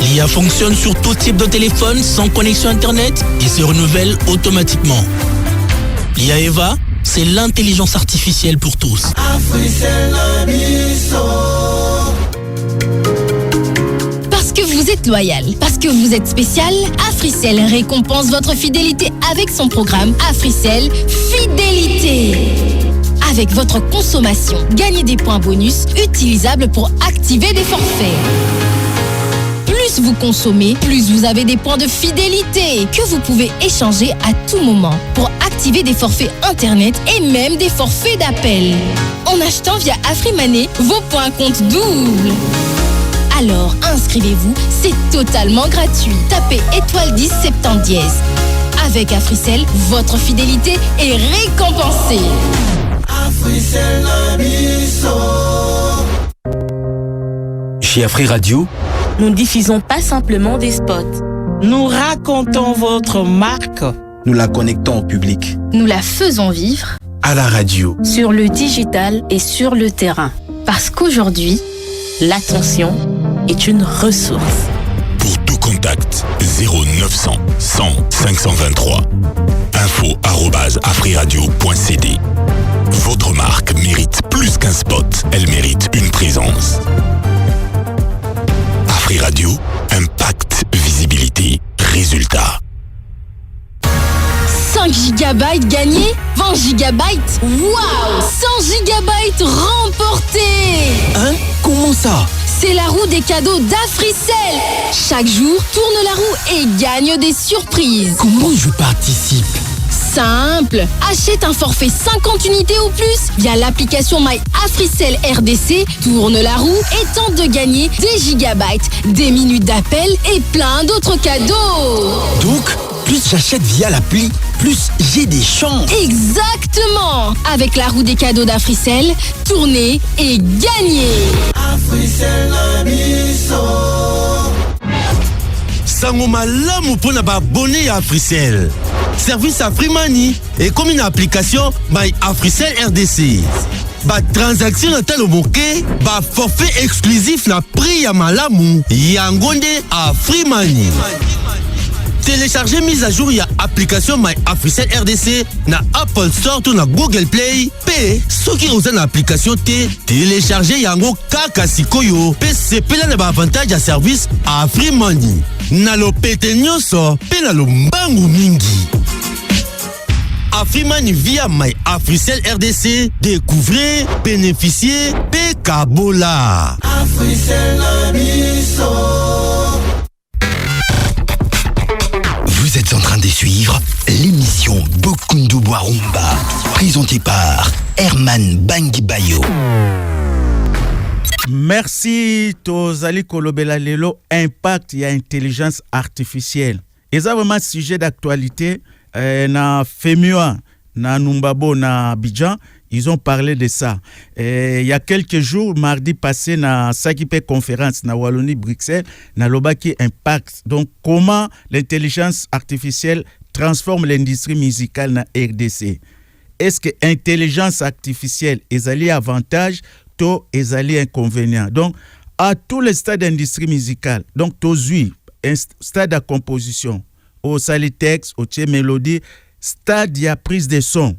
L'IA fonctionne sur tout type de téléphone sans connexion Internet et se renouvelle automatiquement. L'IA Eva, c'est l'intelligence artificielle pour tous. Parce que vous êtes loyal, parce que vous êtes spécial, Africell récompense votre fidélité avec son programme Africell Fidélité. Avec votre consommation, gagnez des points bonus utilisables pour activer des forfaits. Plus vous consommez, plus vous avez des points de fidélité que vous pouvez échanger à tout moment pour activer des forfaits Internet et même des forfaits d'appel. En achetant via AfriMoney, vos points comptent double. Alors inscrivez-vous, c'est totalement gratuit. Tapez étoile 10 70 dièse. Avec Africell, votre fidélité est récompensée. Chez Afri Radio, nous ne diffusons pas simplement des spots. Nous racontons votre marque. Nous la connectons au public. Nous la faisons vivre à la radio, sur le digital et sur le terrain. Parce qu'aujourd'hui, l'attention est une ressource. Pour tout contact, 0900 100 523. info@afriradio.cd. Votre marque mérite plus qu'un spot, elle mérite une présence. Afri Radio, impact, visibilité, résultat. 5 gigabytes gagnés, 20 gigabytes, waouh, 100 gigabytes remportés. Hein? Comment ça? C'est la roue des cadeaux d'Africell. Chaque jour, tourne la roue et gagne des surprises. Comment je participe? Simple, achète un forfait 50 unités ou plus via l'application My Africell RDC, tourne la roue et tente de gagner des gigabytes, des minutes d'appel et plein d'autres cadeaux. Donc, plus j'achète via l'appli, plus j'ai des chances. Exactement. Avec la roue des cadeaux d'Africell, tournez et gagnez. Africell sango malamu pona ba abonné à Africell. Service AfriMoney et comme une application by Africell RDC. Ba transaction na talo moke, ba forfait exclusif na prix ya malamu yangonde AfriMoney. Téléchargez mise à jour ya application My Africell RDC na Apple Store ou na Google Play. P soki oza na application te, téléchargez yango kaka sikoyo. P sepela na ba avantage ya service AfriMoney. Na lo pete nyonso, pe na lo mbangu mingi. AfriMoney via My Africell RDC, découvrez, bénéficiez, pe kabola. Africell Vous êtes en train de suivre l'émission Bokundu Boarumba, présentée par Herman Bangibayo. Merci tozali kolobela lelo impact ya intelligence artificielle. Et ça vraiment sujet d'actualité na FEMUA, na Numbabo, na Abidjan, ils ont parlé de ça. Il y a quelques jours, mardi passé, na Sakipe conférence na Wallonie Bruxelles, na Lobaki Impact. Donc comment l'intelligence artificielle transforme l'industrie musicale na RDC? Est-ce que l'intelligence artificielle est avantage to ezali inconvénient? Donc à tous les stades d'industrie musicale, donc tozui un stade de composition, au sali texte, au tché mélodie, stade de prise de son,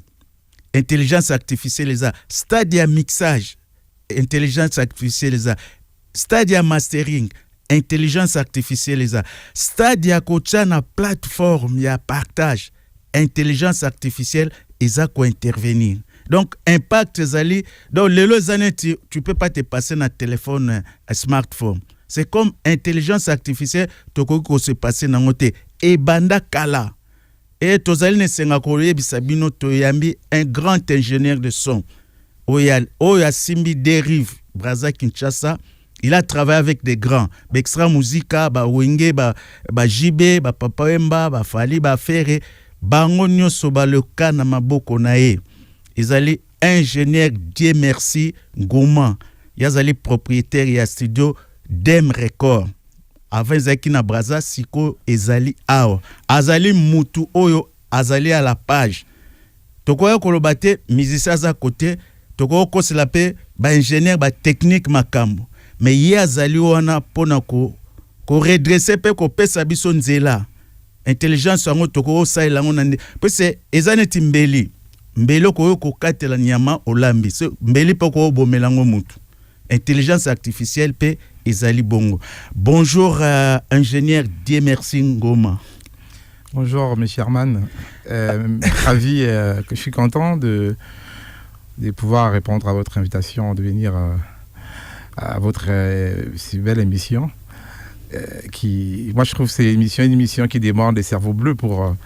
intelligence artificielle les a, stade de mixage, intelligence artificielle les a, stade de mastering, intelligence artificielle les a, stade de kocha na plateforme ya partage, intelligence artificielle eza ko intervenir. Donc, impact zali, donc les années, tu peux pas te passer dans téléphone, smartphone. C'est comme intelligence artificielle, tu peux se passer dans notre et banda kala. Et tozali ne senga koye bisabino toyambi un grand ingénieur de son. Oya Simbi Derive, Braza Kinshasa, il a travaillé avec des grands. Extra Musica, ba Wenge, ba Jibe, ba Papa Wemba, ba Fali, ba Ferre, bango nyonso ba le kana maboko nae. Ils ingénieur Dieu merci Gouma. Ils propriétaire ya studio Dem Record. Avant Zaki na Braza siko ezali awa. Azali mutu oyo azali à la page. Tokoya kolobate musicien za côté toko ko se la pe ba ingénieur ba technique makambo mais ye azali wana pona ko redresser pe ko pesa biso nzela intelligence yango toko saila ngo nande pe c'est ezaneti mbeli ko ko katela nyama olambi so mbeli pe ko bomela ngo mutu intelligence artificielle pe ezali bongo. Bonjour ingénieur Dieu merci Ngoma. Bonjour monsieur Herman, ravi que je suis content de pouvoir répondre à votre invitation de venir à votre si belle émission. Moi je trouve que c'est une émission qui demande des cerveaux bleus pour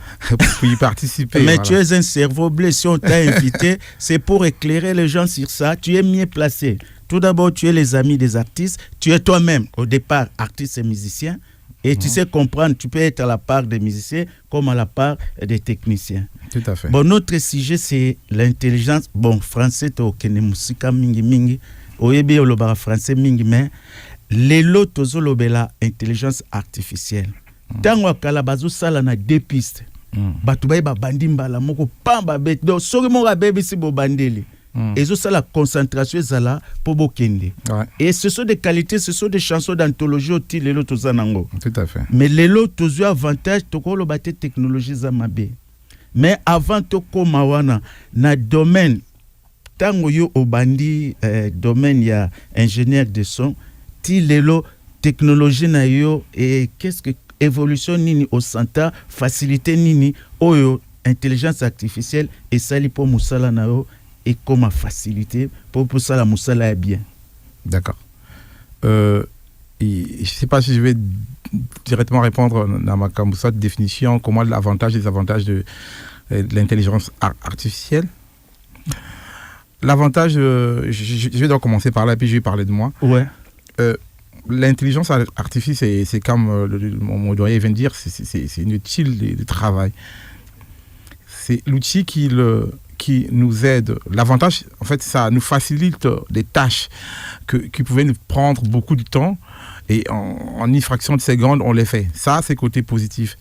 y participer. Mais voilà. Tu es un cerveau bleu, si on t'a invité, c'est pour éclairer les gens sur ça, tu es mieux placé. Tout d'abord, tu es les amis des artistes, tu es toi-même au départ artiste et musicien, et tu sais comprendre, tu peux être à la part des musiciens comme à la part des techniciens. Tout à fait. Bon, notre sujet c'est l'intelligence, bon, français, to kene musika mingi, oyebi olobara français mingi, mais lelo tozolobela intelligence artificielle. Tango akala bazo sala na deux pistes. Batu bayi ba bandi mbala moko pamba bet. Donc soki mo ga bebe si bo bandeli. Et ça la concentration zala pour bokende. Et ce sont des qualités, ce sont des chansons d'anthologie oti lelo tozanango. Tout à fait. Mais lelo tozo avantage toko lo bate technologie za mabe. Mais avant toko mawana na domaine tango yo obandi domaine ya ingénieur de son ti lelo technologie na yo et qu'est-ce que évolution nini au santa facilité nini oyo intelligence artificielle et sali pour musala na yo et comment faciliter pour ça la musala est bien. D'accord. Je ne sais pas si je vais directement répondre dans ma définition, comment l'avantage et les avantages de l'intelligence artificielle. L'avantage, je vais donc commencer par là, puis je vais parler de moi. Ouais. L'intelligence artificielle, c'est comme mon doyen vient de dire, c'est une outil de travail. C'est l'outil qui nous aide. L'avantage, en fait, ça nous facilite des tâches qui pouvaient nous prendre beaucoup de temps et en une fraction de seconde, on les fait. Ça, c'est le côté positif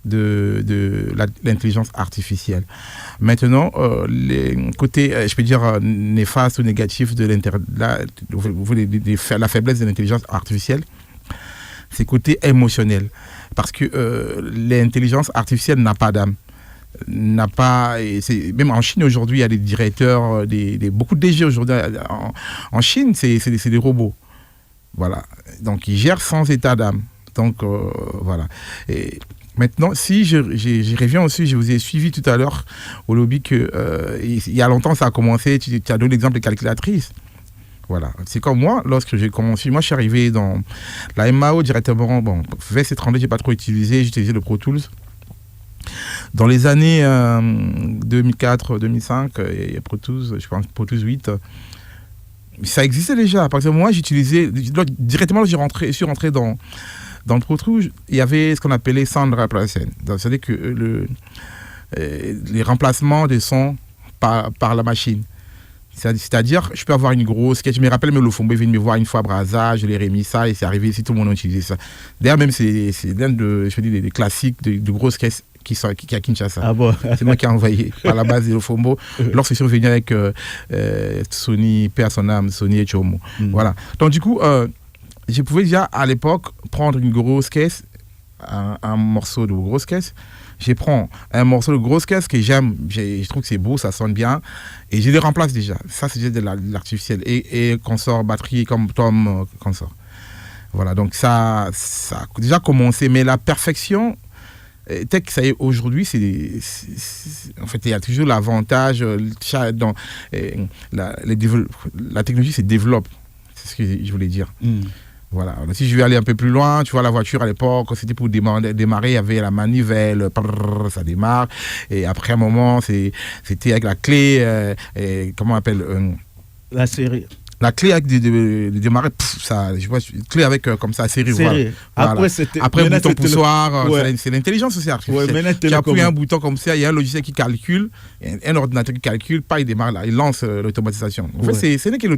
de l'intelligence artificielle. Maintenant, les côtés, je peux dire, néfastes ou négatifs de la faiblesse de l'intelligence artificielle, c'est le côté émotionnel. Parce que l'intelligence artificielle n'a pas d'âme. N'a pas, même en Chine aujourd'hui il y a des directeurs, beaucoup de DG aujourd'hui en Chine c'est des robots, voilà, donc ils gèrent sans état d'âme, donc voilà. Et maintenant si je reviens aussi, je vous ai suivi tout à l'heure au lobby que il y a longtemps ça a commencé, tu as donné l'exemple des calculatrices. Voilà, c'est comme moi, lorsque j'ai commencé, moi je suis arrivé dans la MAO directement, bon, VC32 j'ai pas trop utilisé, j'ai utilisé le Pro Tools. Dans les années 2004-2005, et Pro Tools, je pense Pro Tools 8, ça existait déjà. Par exemple, moi, j'utilisais directement, je suis rentré dans le Pro Tools, il y avait ce qu'on appelait sound replacement. C'est-à-dire que les remplacements des sons par la machine. C'est-à-dire, je peux avoir une grosse sketch. Je me rappelle, mais le Fombo est venu me voir une fois à Brazza, je l'ai remis ça et c'est arrivé ici, tout le monde a utilisé ça. D'ailleurs, même c'est l'un des classiques de grosses caisses qui est à Kinshasa. Ah bon? C'est moi qui ai envoyé par la base de le Fombo lorsque je suis venu avec Sony, paix à son âme, Sony et Chomo. Voilà. Donc, du coup, je pouvais déjà à l'époque prendre une grosse caisse, un morceau de grosse caisse. Je prends un morceau de grosse caisse que j'aime, je trouve que c'est beau, ça sonne bien, et je les remplace déjà. Ça, c'est déjà de l'artificiel. Et consort, batterie, comme Tom, consort. Voilà, donc ça a déjà commencé. Mais la perfection, tel que ça est aujourd'hui, en fait, il y a toujours l'avantage, dans la technologie se développe. C'est ce que je voulais dire. Voilà. Alors, si je vais aller un peu plus loin, tu vois, la voiture à l'époque, c'était pour démarrer, il y avait la manivelle, ça démarre. Et après un moment, c'était avec la clé, comment on appelle la série. La clé avec de démarrer, ça, je vois, clé avec comme ça, série. Voilà. Après le bouton poussoir, c'est l'intelligence aussi artificielle. Tu appuies un bouton comme ça, il y a un logiciel qui calcule, un ordinateur qui calcule, pas il démarre là, il lance l'automatisation. En fait, ce n'est que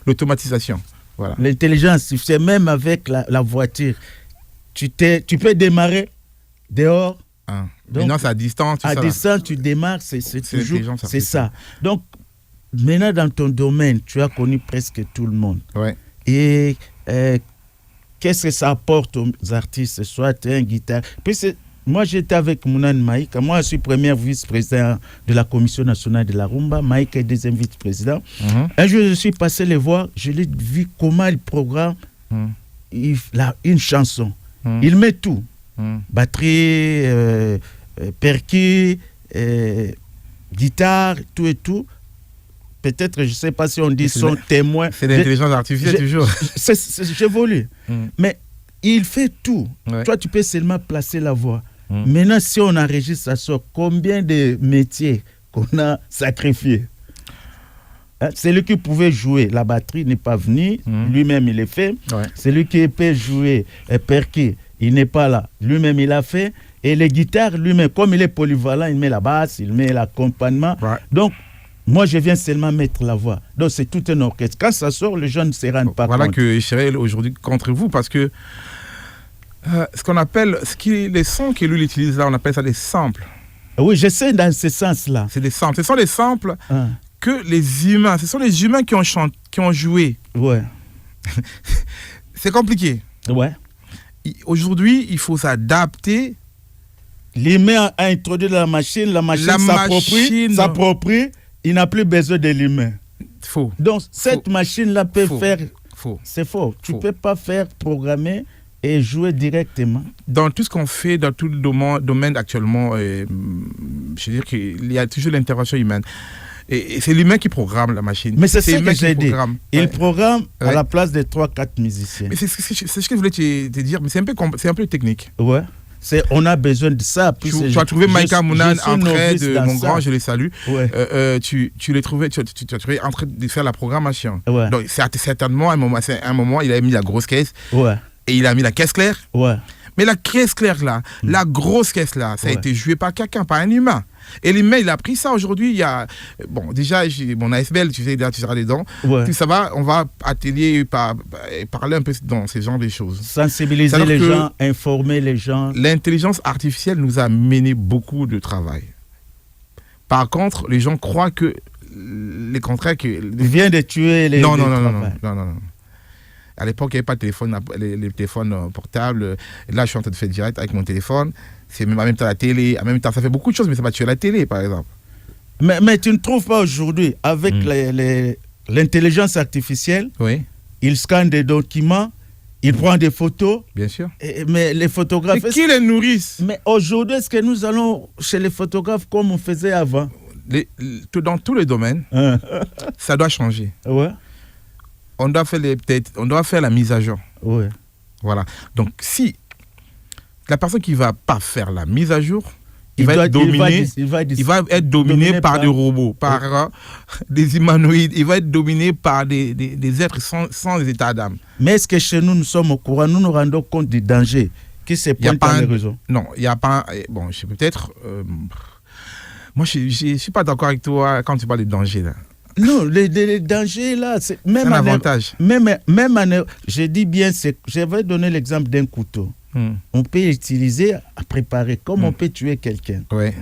l'automatisation. Voilà. L'intelligence, c'est même avec la voiture. Tu peux démarrer dehors. Donc, maintenant, c'est à distance. À distance, tu démarres, c'est toujours c'est ça. Donc, maintenant dans ton domaine, tu as connu presque tout le monde. Ouais. Et qu'est-ce que ça apporte aux artistes, soit un guitare. Puis moi, j'étais avec Mounane Maïk. Moi, je suis premier vice-président de la Commission nationale de la rumba. Maïk est deuxième vice-président. Un jour, je suis passé les voir. Je l'ai vu comment il programme une chanson. Il met tout. Batterie, percu, guitare, tout et tout. Peut-être, je ne sais pas si on dit son témoin. C'est l'intelligence artificielle toujours. J'évolue. Mais il fait tout. Ouais. Toi, tu peux seulement placer la voix. Maintenant, si on enregistre, ça sort. Combien de métiers qu'on a sacrifiés? Celui qui pouvait jouer la batterie n'est pas venu. Lui-même, il est fait. Ouais. Celui qui peut jouer percu, il n'est pas là. Lui-même, il a fait. Et les guitares, lui-même, comme il est polyvalent, il met la basse, il met l'accompagnement. Ouais. Donc, moi, je viens seulement mettre la voix. Donc, c'est tout un orchestre. Quand ça sort, les gens ne se rendent pas compte. Voilà que je serai aujourd'hui contre vous parce que ce qu'on appelle, les sons que lui utilise là, on appelle ça des samples. Oui, je sais dans ce sens-là. C'est des samples. Ce sont des samples que les humains, ce sont les humains qui ont joué. Ouais. C'est compliqué. Ouais. Aujourd'hui, il faut s'adapter. L'humain a introduit la machine s'approprie, il n'a plus besoin de l'humain. Faux. Donc, cette machine-là peut faire... Faux. C'est faux. Tu ne peux pas faire programmer et jouer directement. Dans tout ce qu'on fait, dans tout le domaine actuellement, je veux dire qu'il y a toujours l'intervention humaine. Et c'est l'humain qui programme la machine. Mais c'est ça que j'ai dit. Il programme à Ouais. la place de 3-4 musiciens. Mais c'est ce que je voulais te dire, mais c'est un peu technique. Ouais. On a besoin de ça. Puis tu as trouvé Maïka Mounane en train de mon grand, je les salue. Ouais. Tu l'as trouvé, tu as trouvé en train de faire la programmation. Ouais. Donc certainement, à un moment, il a mis la grosse caisse. Ouais. Et il a mis la caisse claire. Ouais. Mais la caisse claire là, la grosse caisse là, ça a été joué par quelqu'un, par un humain. Et l'humain, il a pris ça aujourd'hui. Il y a, bon, déjà, j'ai mon ASBL, tu sais, tu seras dedans. Ouais. Puis ça va, on va atelier, parler un peu dans ce genre de choses. Sensibiliser les gens, informer les gens. L'intelligence artificielle nous a mené beaucoup de travail. Par contre, les gens croient que les contrats que... Il vient de tuer les... Non. À l'époque, il n'y avait pas de téléphone, les téléphones portables. Là, je suis en train de faire direct avec mon téléphone. C'est même en même temps la télé. En même temps, ça fait beaucoup de choses, mais ça va tuer la télé, par exemple. Mais tu ne trouves pas aujourd'hui, avec l'intelligence artificielle, il scanne des documents, il prend des photos. Bien sûr. Mais les photographes... Mais qui les nourrissent? Mais aujourd'hui, est-ce que nous allons chez les photographes comme on faisait avant? Dans tous les domaines, ça doit changer. Ouais. On doit faire la mise à jour. Ouais. Voilà. Donc, si la personne qui ne va pas faire la mise à jour, il va être dominé par des robots, par des humanoïdes. Il va être dominé par des êtres sans état d'âme. Mais est-ce que chez nous, nous sommes au courant, nous nous rendons compte du danger qui se pointe dans les réseaux? Non, il n'y a pas... Bon, je sais peut-être... moi, je ne suis pas d'accord avec toi quand tu parles de danger, là. Non, les dangers là, c'est même un avantage. Je dis bien, je vais donner l'exemple d'un couteau. On peut l'utiliser à préparer, comme on peut tuer quelqu'un. Ouais.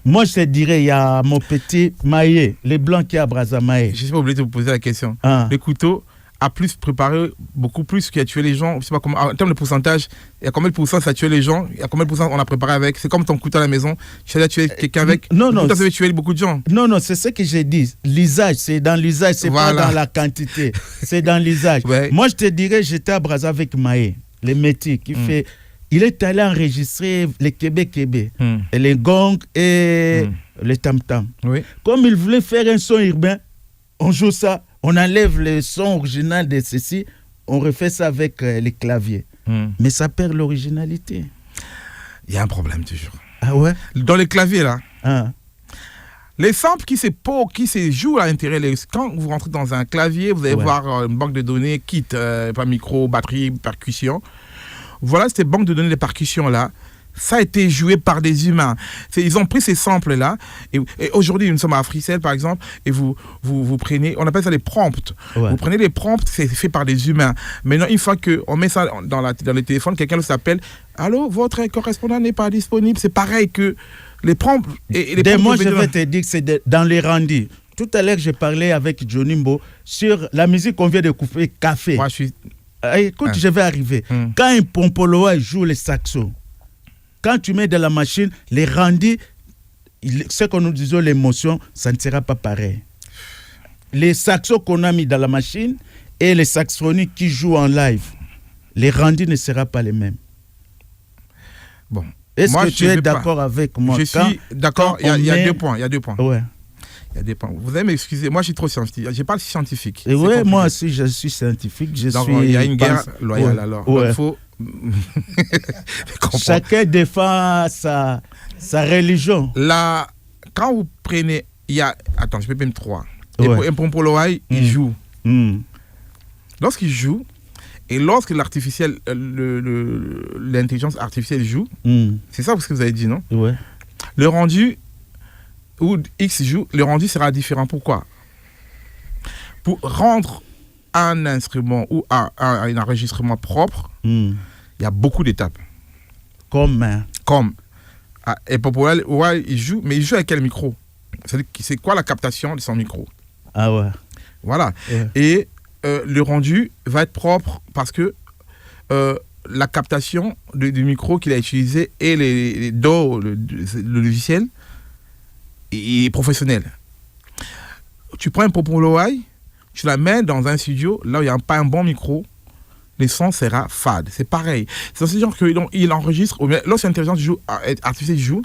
Moi, je te dirais, il y a mon petit Maïe, les blancs qui a Brazamaï. Je suis pas obligé de vous poser la question. Le couteau a plus préparé, beaucoup plus qui a tué les gens. Je sais pas comment, en termes de pourcentage, il y a combien de pourcents ça a tué les gens? Il y a combien de pourcents on a préparé avec? C'est comme ton couteau à la maison. Tu as tué quelqu'un avec? Non. Ça veut tuer beaucoup de gens. Non, c'est ce que j'ai dit. L'usage, c'est dans l'usage, c'est pas dans la quantité. C'est dans l'usage. Ouais. Moi, je te dirais, j'étais à Brazza avec Maé, le métier qui fait. Il est allé enregistrer les Québec, et les gongs et les tam-tam. Oui. Comme il voulait faire un son urbain, on joue ça. On enlève le son original de ceci, on refait ça avec les claviers. Mais ça perd l'originalité. Il y a un problème toujours. Ah ouais? Dans les claviers, là, les samples qui se jouent à l'intérieur, quand vous rentrez dans un clavier, vous allez voir une banque de données, kit, pas micro, batterie, percussion. Voilà, cette banque de données de percussion-là, ça a été joué par des humains. Ils ont pris ces samples-là, et aujourd'hui, nous sommes à Africell, par exemple, et vous prenez, on appelle ça les prompts. Ouais. Vous prenez les prompts, c'est fait par des humains. Maintenant, une fois qu'on met ça dans les téléphones, quelqu'un s'appelle, « Allô, votre correspondant n'est pas disponible », c'est pareil que les prompts. Moi, je vais te dire que c'est dans les rendus. tout à l'heure, j'ai parlé avec Johnny Mbo sur la musique qu'on vient de couper, Café. Moi, je suis... Écoute, je vais arriver. Quand un pompoloa joue les saxos, quand tu mets dans la machine, les rendis, ce que nous disons, l'émotion, ça ne sera pas pareil. Les saxos qu'on a mis dans la machine et les saxophoniques qui jouent en live, les rendis ne seront pas les mêmes. Bon. Est-ce que tu es d'accord avec moi? Je suis d'accord. Il y a 2 points. Ouais. Il y a des points. Vous allez m'excuser, moi je suis trop scientifique. Je parle scientifique. Et ouais, moi aussi je suis scientifique. Il y a une guerre loyale alors. Ouais. Il faut chacun défend sa religion. Là, quand vous prenez, il y a, attends, je peux même 3. Ouais. Un pompoloaï, il joue. Lorsqu'il joue, et lorsque l'artificiel, l'intelligence artificielle joue, c'est ça ce que vous avez dit, non? Ouais. Le rendu où X joue, le rendu sera différent. Pourquoi? Pour rendre un instrument ou un enregistrement propre, il y a beaucoup d'étapes. Comme et Popola, il joue, mais il joue avec quel micro? C'est quoi la captation de son micro? Ah ouais. Voilà. Ouais. Et le rendu va être propre parce que la captation du micro qu'il a utilisé et le logiciel est professionnel. Tu prends un Popoloaï, tu la mets dans un studio, là où il n'y a pas un bon micro, le son sera fade. C'est pareil. C'est aussi genre qu'il enregistre, lorsque l'intelligence artificielle joue,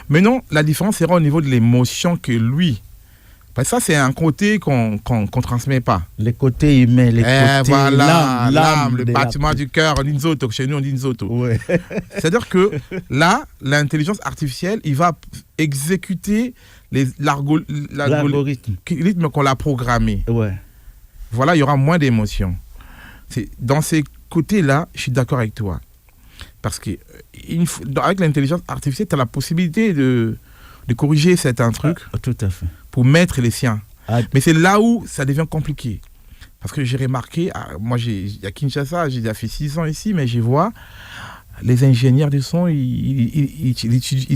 mais non, la différence sera au niveau de l'émotion que lui. Parce que ça, c'est un côté qu'on ne transmet pas. Les côtés humains, les côtés voilà, l'âme, le battement du cœur, on dit Nzoto, chez nous on dit Nzoto. Ouais. C'est-à-dire que là, l'intelligence artificielle, il va exécuter l'algorithme qu'on l'a programmé. Ouais. Voilà, il y aura moins d'émotions. Dans ces côtés-là, je suis d'accord avec toi. Parce que avec l'intelligence artificielle, tu as la possibilité de corriger certains trucs. Tout à fait. Pour mettre les siens. Mais c'est là où ça devient compliqué. Parce que j'ai remarqué, moi à Kinshasa, j'ai déjà fait 6 ans ici, mais je vois les ingénieurs du son, ils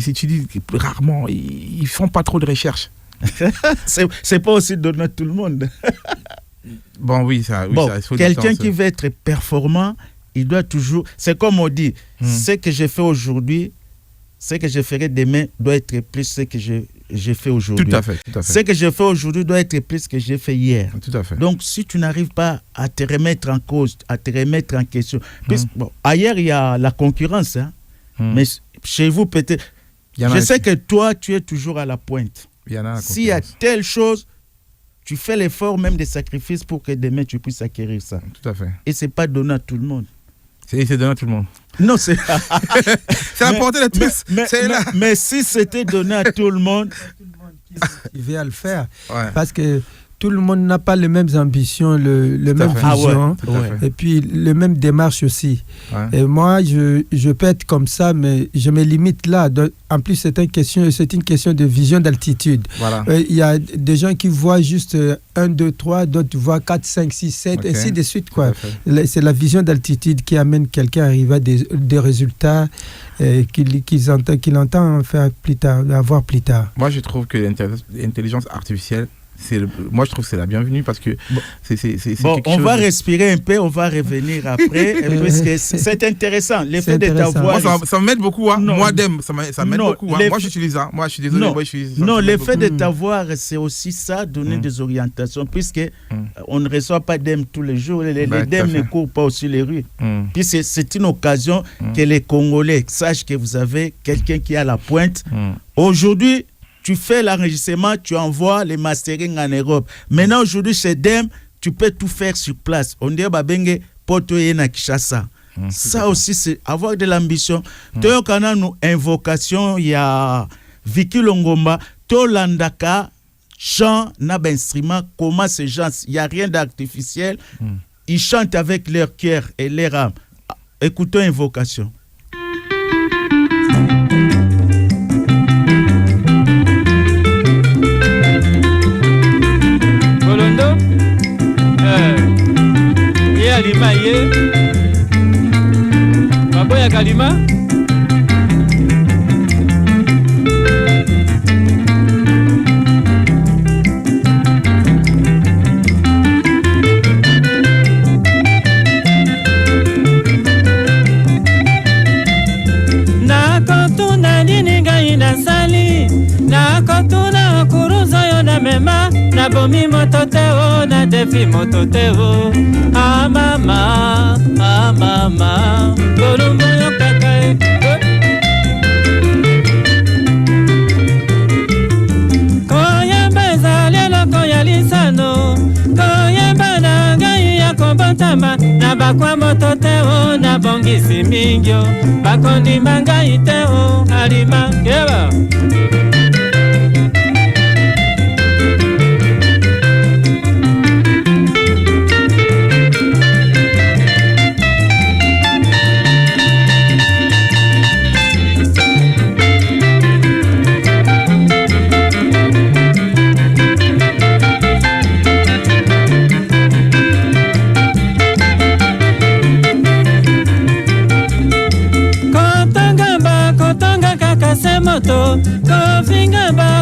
étudient rarement, ils font pas trop de recherche. C'est pas aussi donné à tout le monde. Bon, oui, ça. Oui, bon, ça quelqu'un qui veut être performant, il doit toujours. C'est comme on dit, ce que j'ai fait aujourd'hui, ce que je ferai demain doit être plus ce que j'ai fait aujourd'hui. Tout à fait. Ce que je fais aujourd'hui doit être plus ce que j'ai fait hier. Tout à fait. Donc, si tu n'arrives pas à te remettre en cause, à te remettre en question, bon, ailleurs, il y a la concurrence, hein, mais chez vous, peut-être. Je sais que toi, tu es toujours à la pointe. S'il y a telle chose, tu fais l'effort même des sacrifices pour que demain, tu puisses acquérir ça. Tout à fait. Et ce n'est pas donné à tout le monde. C'est donné à tout le monde. Non, c'est... c'est la portée de tous. Mais si c'était donné à tout le monde... Il va le faire. Ouais. Parce que tout le monde n'a pas les mêmes ambitions, le même vision, et puis les mêmes démarches aussi. Ouais. Et moi, je peux être comme ça, mais je me limite là. En plus, c'est une question de vision d'altitude. Voilà. Il y a des gens qui voient juste 1, 2, 3, d'autres voient 4, 5, 6, 7, ainsi de suite. C'est la vision d'altitude qui amène quelqu'un à arriver à des résultats qu'il entend faire plus tard, avoir plus tard. Moi, je trouve que l'intelligence artificielle, moi je trouve que c'est la bienvenue parce que bon, on va respirer un peu, on va revenir après parce que c'est intéressant l'effet de ta voix. Moi, ça m'aide beaucoup, hein. Moi ça m'aide beaucoup, hein. Moi j'utilise, hein. Moi je suis désolé, non, l'effet de ta voix, c'est aussi ça, donner des orientations, puisque on ne reçoit pas d'EM tous les jours, les DEM ne courent pas aussi les rues. Puis c'est une occasion que les Congolais sachent que vous avez quelqu'un qui est à la pointe. Aujourd'hui, tu fais l'enregistrement, tu envoies les mastering en Europe. Maintenant, aujourd'hui, chez DEM, tu peux tout faire sur place. On dit, Babenge, Poto Yena Kishasa. Ça aussi, c'est avoir de l'ambition. Toi, quand on a nos invocations, il y a Vicky Longomba, Tolandaka, chant, nab instrument, comment ces gens, il n'y a rien d'artificiel. Ils chantent avec leur cœur et leur âme. Écoutons invocation. Kalima ye Maboya Kalima moto te o na defi moto te o ah mama kolumbu yo kaka koyemba ezali eloko ya lisano koyemba na ngai ya kobotama na bakwa moto te o na bongisi mingi o bakondima ngai te o alima keba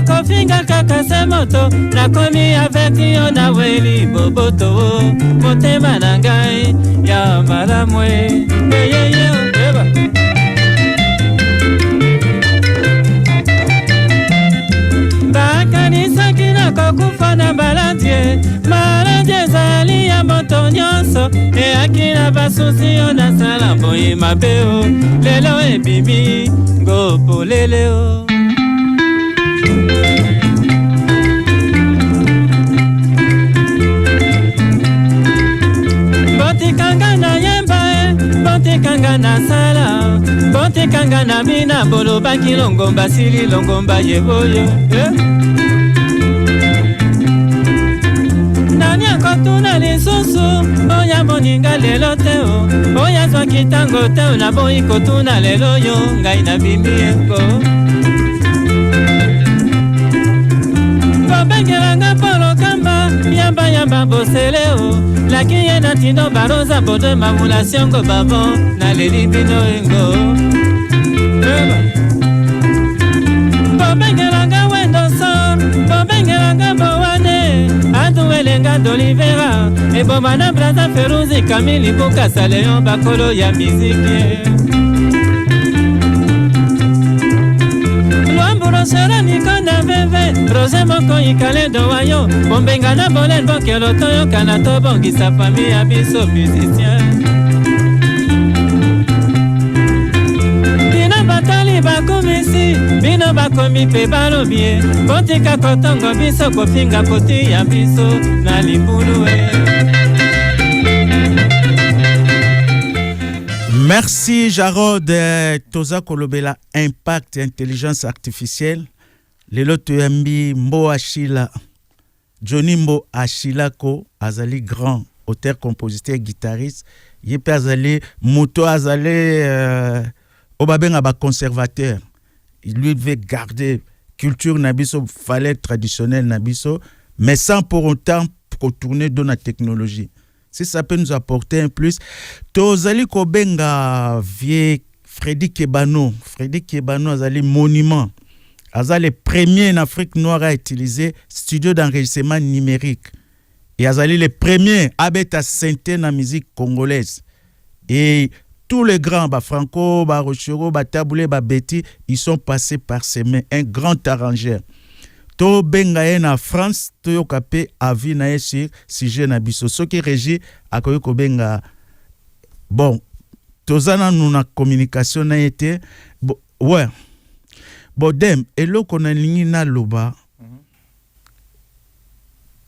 kofinga kaka se moto nakomi avec yo na weli boboto motema na ngai ya malamu eyeye eba bakanisaki nakokufa na maladie ezali ya moto nyonso eyaki na basusi yo nasala boye mabe o lelo ebimi ngopolele o botikanga na yemba botikanga na sala botikanga na bina bolobaki longomba sili longomba yeboyo nani akotuna lisusu oya moninga lelo te o oya zwaki ntango te o naboyi kotuna lelo yo ngai na bimi eko bobengelanga polo kamba yamba bosele o laki ye na tindo baroza bode mamula siongo babo na leli bino engo bobengelanga wendo so bobengelanga bowane aduwelenga d'olivera ebomana braza feruzi kamili bukasa leon bakolo ya miziki sera mikona veve rose moko ikale do wayo bombenga na bolen bokelo toyo kana to bongisa famille ya biso musicien bino batali bakomisi bino bakomi pe balobie botika kotongo biso kofinga koti ya biso na libulu Merci Jarod Toza Kolobela Impact Intelligence Artificielle Lelo Tuyambi Mbo Achila Johnny Mbo Achilako Azali grand auteur compositeur guitariste Yepe Azali Moto Azali Obabenga ba conservateur il lui devait garder culture nabiso fallait traditionnel nabiso mais sans pour autant retourner dans la technologie. Si ça peut nous apporter un plus. Tozali Kobenga vie Freddy Kebano azali monument. Azali le premier en Afrique noire à utiliser studio d'enregistrement numérique. Et azali le premier à beta synthé dans la musique congolaise. Et tous les grands, Franco, Rochero, Taboulé, Betty, ils sont passés par ses mains. Un grand arrangeur. To benga na France to yokape avi na sur sujet na biso so qui régit akoyo ko benga bon tozana na communication na été ouais bodem eloko na lingi na loba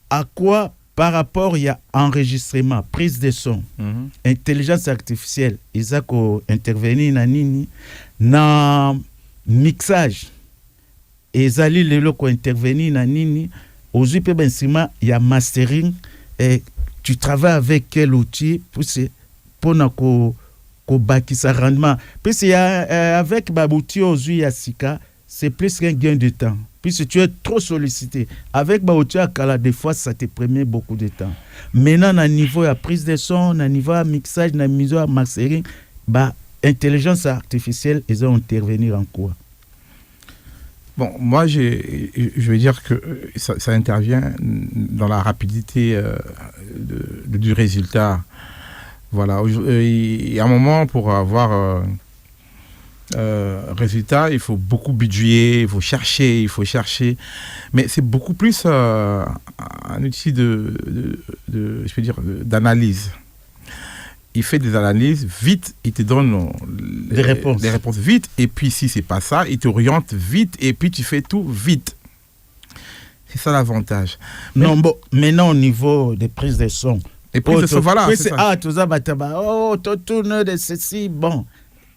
à quoi par rapport il y a enregistrement prise de son intelligence artificielle izako intervenir na nini na mixage ezali lelo ko intervenir na nini aujourd'hui pe bensima ya mastering et tu travailles avec quel outil pour na ko bakisa rendement puis avec babouti aujourd'hui ya sika c'est plus qu'un gain de temps puisque tu es trop sollicité avec babouti akala des fois ça te prend beaucoup de temps maintenant na niveau ya prise de son na niveau ya mixage na niveau ya mastering intelligence artificielle ils vont intervenir en quoi? Bon, moi, je veux dire que ça intervient dans la rapidité du résultat. Voilà. Il y a un moment pour avoir Résultat, il faut beaucoup budgéter, il faut chercher. Mais c'est beaucoup plus un outil je peux dire, d'analyse. Il fait des analyses vite, il te donne les réponses vite, et puis si c'est pas ça, il t'oriente vite, et puis tu fais tout vite. C'est ça l'avantage. Non, bon, maintenant au niveau des prises de son. Et prises de son, voilà. C'est ça. Ah, tout ça, autotune de ceci, bon.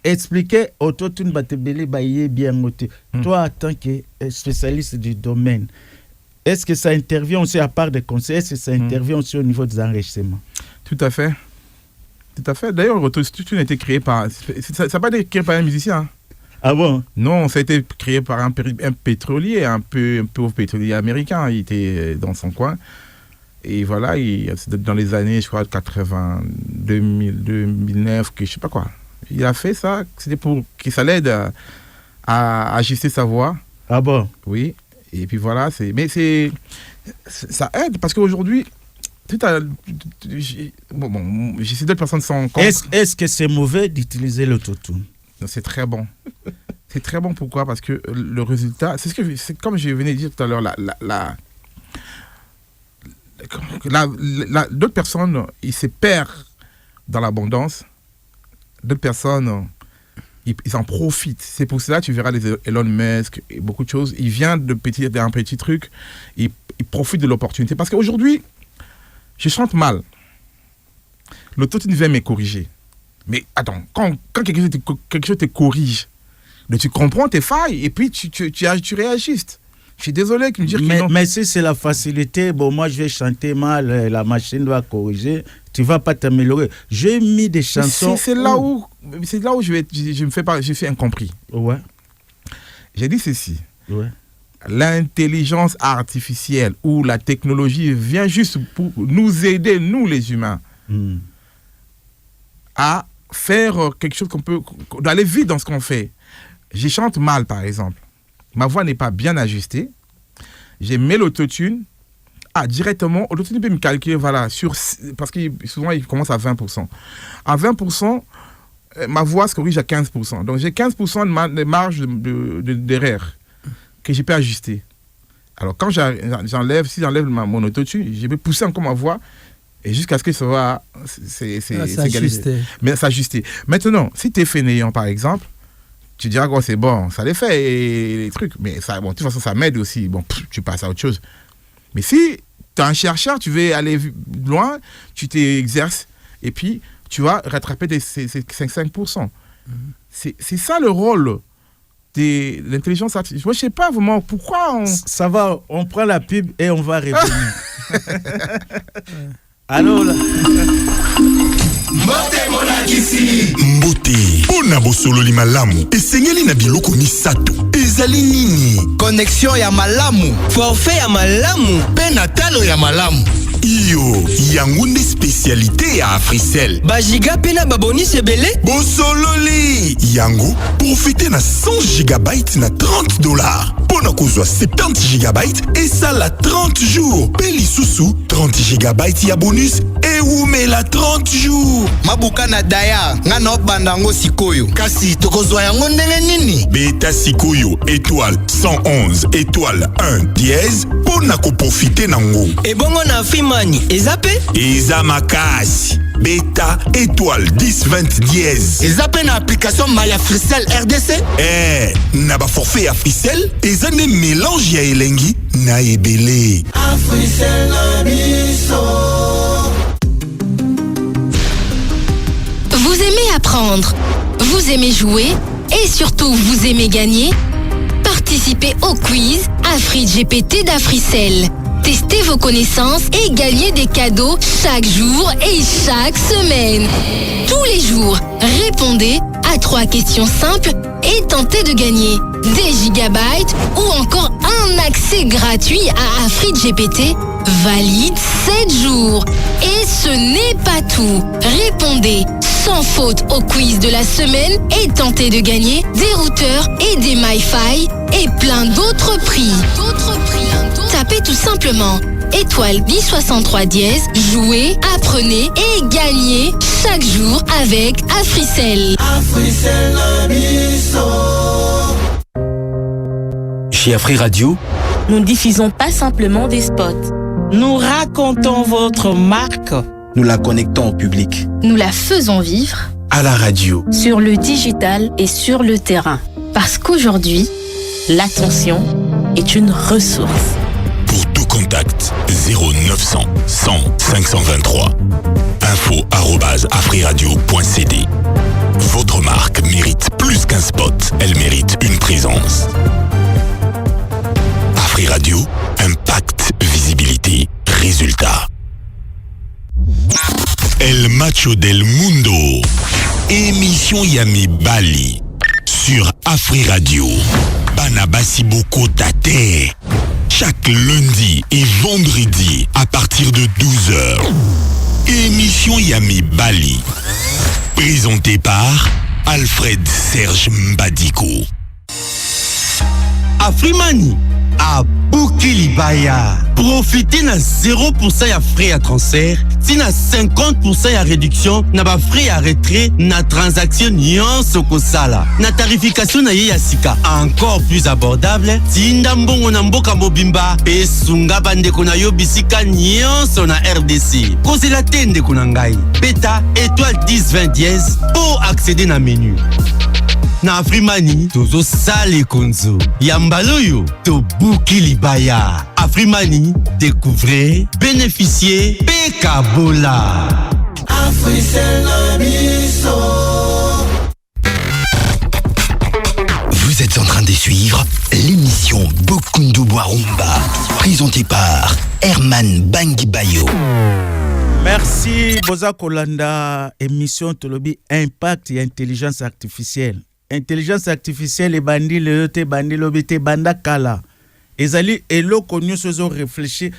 Expliquez, autotune, bien noté. Toi, en tant que spécialiste du domaine, est-ce que ça intervient aussi à part des conseils, est-ce que ça intervient aussi au niveau des enregistrements? Tout à fait. D'ailleurs, l'autotune a été créé par... Ça n'a pas été créé par un musicien. Hein. Ah bon? Non, ça a été créé par un pétrolier, un pauvre pétrolier américain. Il était dans son coin. Et voilà, dans les années, je crois, 80, 2000, 2009, je ne sais pas quoi. Il a fait ça, c'était pour que ça l'aide à ajuster sa voix. Ah bon? Oui. Et puis voilà, ça aide parce qu'aujourd'hui... J'essaie d'autres personnes sans compte. Est-ce que c'est mauvais d'utiliser l'autotune? C'est très bon. C'est très bon, pourquoi? Parce que le résultat, c'est comme je venais de dire tout à l'heure, d'autres personnes, ils se perdent dans l'abondance. D'autres personnes, ils en profitent. C'est pour cela que tu verras les Elon Musk et beaucoup de choses. Ils viennent d'un petit truc, ils profitent de l'opportunité. Parce qu'aujourd'hui, je chante mal. L'autotune vient me corriger. Mais attends, quand quelque chose te corrige, tu comprends tes failles et puis tu réajustes. Je suis désolé de me dire que non. Mais si c'est la facilité, bon, moi je vais chanter mal, la machine doit corriger, tu ne vas pas t'améliorer. J'ai mis des chansons. C'est là où je suis incompris. Ouais. J'ai dit ceci. Ouais. L'intelligence artificielle ou la technologie vient juste pour nous aider, nous les humains, à faire quelque chose d'aller vite dans ce qu'on fait. Je chante mal, par exemple. Ma voix n'est pas bien ajustée. J'ai mis l'autotune. Directement, l'autotune peut me calculer, voilà, parce que souvent, il commence à 20%. À 20%, ma voix se corrige à 15%. Donc, j'ai 15% de marge d'erreur que je peux ajuster. Alors, quand j'enlève mon autotune, je vais pousser encore ma voix et jusqu'à ce que ça va s'ajuster. Mais s'ajuster. Maintenant, si tu es fainéant, par exemple, tu diras, oh, c'est bon, ça les fait, et les trucs. Mais ça, bon, de toute façon, ça m'aide aussi. Bon, tu passes à autre chose. Mais si tu es un chercheur, tu veux aller loin, tu t'exerces, et puis tu vas rattraper ces 5%. C'est ça le rôle de l'intelligence artificielle. Moi, je ne sais pas vraiment pourquoi Ça va, on prend la pub et on va revenir. Allô là. Mbote mpona bosololi malamu esengeli na biloko misato ezali nini? Connexion ya malamu, forfait ya malamu, pe na talo ya malamu. Iyo yango nde spécialité ya Africell. Bagiga pe na baboni sebele bosololi yango profite na 100 GB na $30 pona kozwa 70 GB et ça la 30 jours pe lisusu 30 GB ya bonus et oumela 30 jours. Mabuka na daya nga no bandango sikoyo kasi tokozwa yango ndenge nini? Beta sikoyo étoile 111 étoile 1 dièse pona ko profiter nango. Et bongo na Fimani ezape? Eza makasi. Beta étoile 1020 dièse. Ezape na application Maya Africell RDC? Na ba forfait Africell eza ne mélange ya elengi na ebele. Africell na biso. Vous aimez apprendre, vous aimez jouer et surtout vous aimez gagner? Participez au quiz AfriGPT d'Africell. Testez vos connaissances et gagnez des cadeaux chaque jour et chaque semaine. Tous les jours, répondez à 3 questions simples et tentez de gagner des gigabytes ou encore un accès gratuit à AfriGPT valide 7 jours. Et ce n'est pas tout. Répondez sans faute au quiz de la semaine et tentez de gagner des routeurs et des MiFi et plein d'autres prix. Tapez tout simplement étoile 1063 dièse, jouez, apprenez et gagnez chaque jour avec Africell. Chez Afri Radio, nous ne diffusons pas simplement des spots. Nous racontons votre marque. nous la connectons au public. Nous la faisons vivre À la radio. sur le digital et sur le terrain. Parce qu'aujourd'hui, l'attention est une ressource. Pour tout contact, 0900 100 523. info@afriradio.cd. Votre marque mérite plus qu'un spot, elle mérite une présence. Afri Radio, impact, visibilité, résultat. El Macho del Mundo. Émission Yami Bali. Sur Afri Radio. Banabasi Boko Tate. Chaque lundi et vendredi à partir de 12h. Émission Yami Bali. Présentée par Alfred Serge Mbadiko. Afrimani à Boukilibaya. Profitez na 0% ya frais à transfert, si na 50% ya réduction na ba frais à retrait na transaction nyonso kosala. Na tarification na ye ya sika encore plus abordable, tinda mbongo na mboka mobimba pe sunga bandeko na yo bisika nyonso na RDC. Kozela tende kuna ngai. Beta étoile 1020 dièse pour accéder na menu. Na Afrimani, tozo sale konzo. Yambaloyo, to Boukilibaya. Afrimani, découvrez, bénéficiez, Pekabola. Vous êtes en train de suivre l'émission Bokundu Boarumba, présentée par Herman Bangibayo. Merci Boza Kolanda, émission Tolobi Impact et Intelligence Artificielle. Intelligence artificielle et bandi le yote bandi lobite banda kala. Ezali eloko nyonso zo réfléchir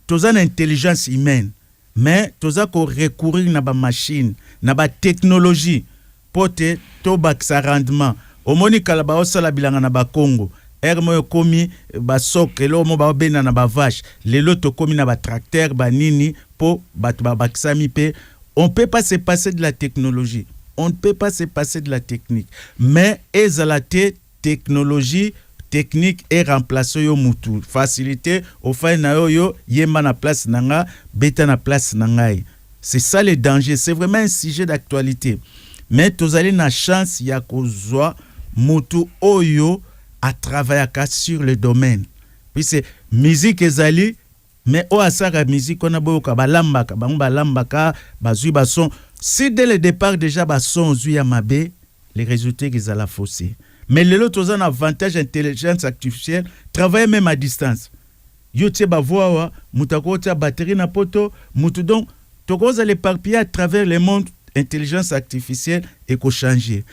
toza na intelligence humaine, mais toza ko recourir na ba machine, na ba technologie pote to baksa rendement. Omoni kala ba osala bilanga na ba Congo. Ermo komi ba sok elo mo ba bena na ba vache. Lelo to komi na ba tracteur ba nini po batu ba baksa mi pe. On peut pas se passer de la technologie. On ne peut pas se passer de la technique. Mais ezalate technologie, technique et remplacer yo mutu. Facilité, au fait na yo yemba na place nanga, beta na place nangai. C'est ça le danger. C'est vraiment un sujet d'actualité. Mais tous allez na chance ya kozwa mutu oyo à travailler sur le domaine. Puis c'est musique ezali, mais o asara musique on a boka balambaka, balambaka, bazui bason. Si dès le départ déjà son zuya mabe, les résultats qu'ils allaient fausser. Mais l'autre ont un avantage intelligence artificielle, travailler même à distance. Yo tse ba voix, mutako tse batterie na poto, mutu donc toko za l'éparpiller à travers le monde intelligence artificielle et ko changer.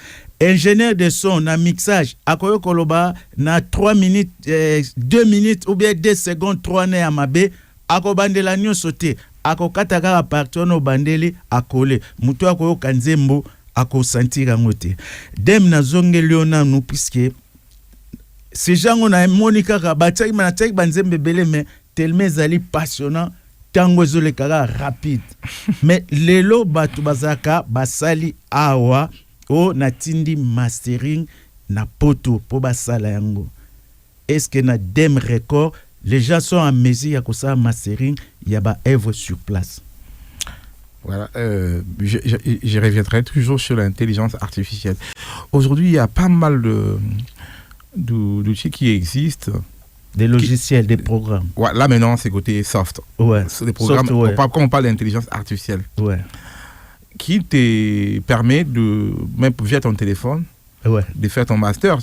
Ingénieur de son na mixage, akoyo koloba na 3 minutes 2 minutes ou bien 2 secondes 3 ne amabe, akobandela nyo sauter. Ako kataka apartient au bandeli akole muto ako kanzembo ako sentira ngote dem na zonge leona nous puisque ces gens on a monika rabatai manatai banzembe belé mais tellement zali passionnant tango zole kara rapide mais lelo batu bazaka basali awa o natindi mastering na poto po basala yango est-ce que na dem record les gens sont en mesure à ça mastering, il y a ba œuvre sur place. Voilà, je reviendrai toujours sur l'intelligence artificielle. Aujourd'hui, il y a pas mal d'outils qui existent. Des logiciels, des programmes. Ouais, là maintenant, c'est côté soft. Ouais. C'est des programmes, soft, ouais. Quand on parle d'intelligence artificielle, ouais. Qui te permet de, même via ton téléphone, ouais. de faire ton master.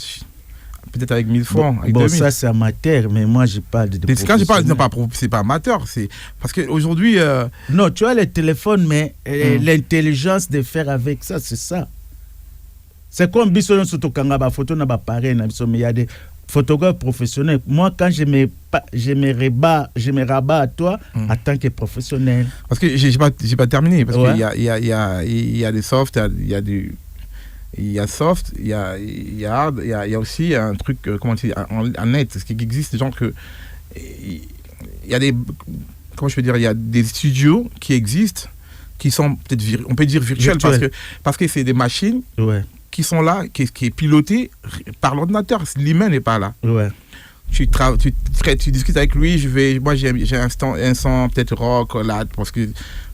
Peut-être avec 1000 francs. Bon, avec 2000. Ça c'est amateur, mais moi je parle de quand je parle, non, c'est pas amateur, c'est parce qu'aujourd'hui. Non, tu as le téléphone, mais l'intelligence de faire avec ça, c'est ça. C'est comme Bisson Sotokanga, photo n'a pas pareil, mais il y a des photographes professionnels. Moi, quand je me rabats à toi en tant que professionnel. Parce que j'ai pas terminé, parce qu'il y a des softs, il y a soft, il y a hard, il y a aussi un truc, comment dire, en net, ce qui existe, genre que il y a des, comment je peux dire, il y a des studios qui existent, qui sont peut-être, on peut dire virtuels, parce que c'est des machines qui sont là, qui est pilotée par l'ordinateur. L'humain n'est pas là. Tu discutes avec lui, moi j'ai un son peut-être rock là, parce que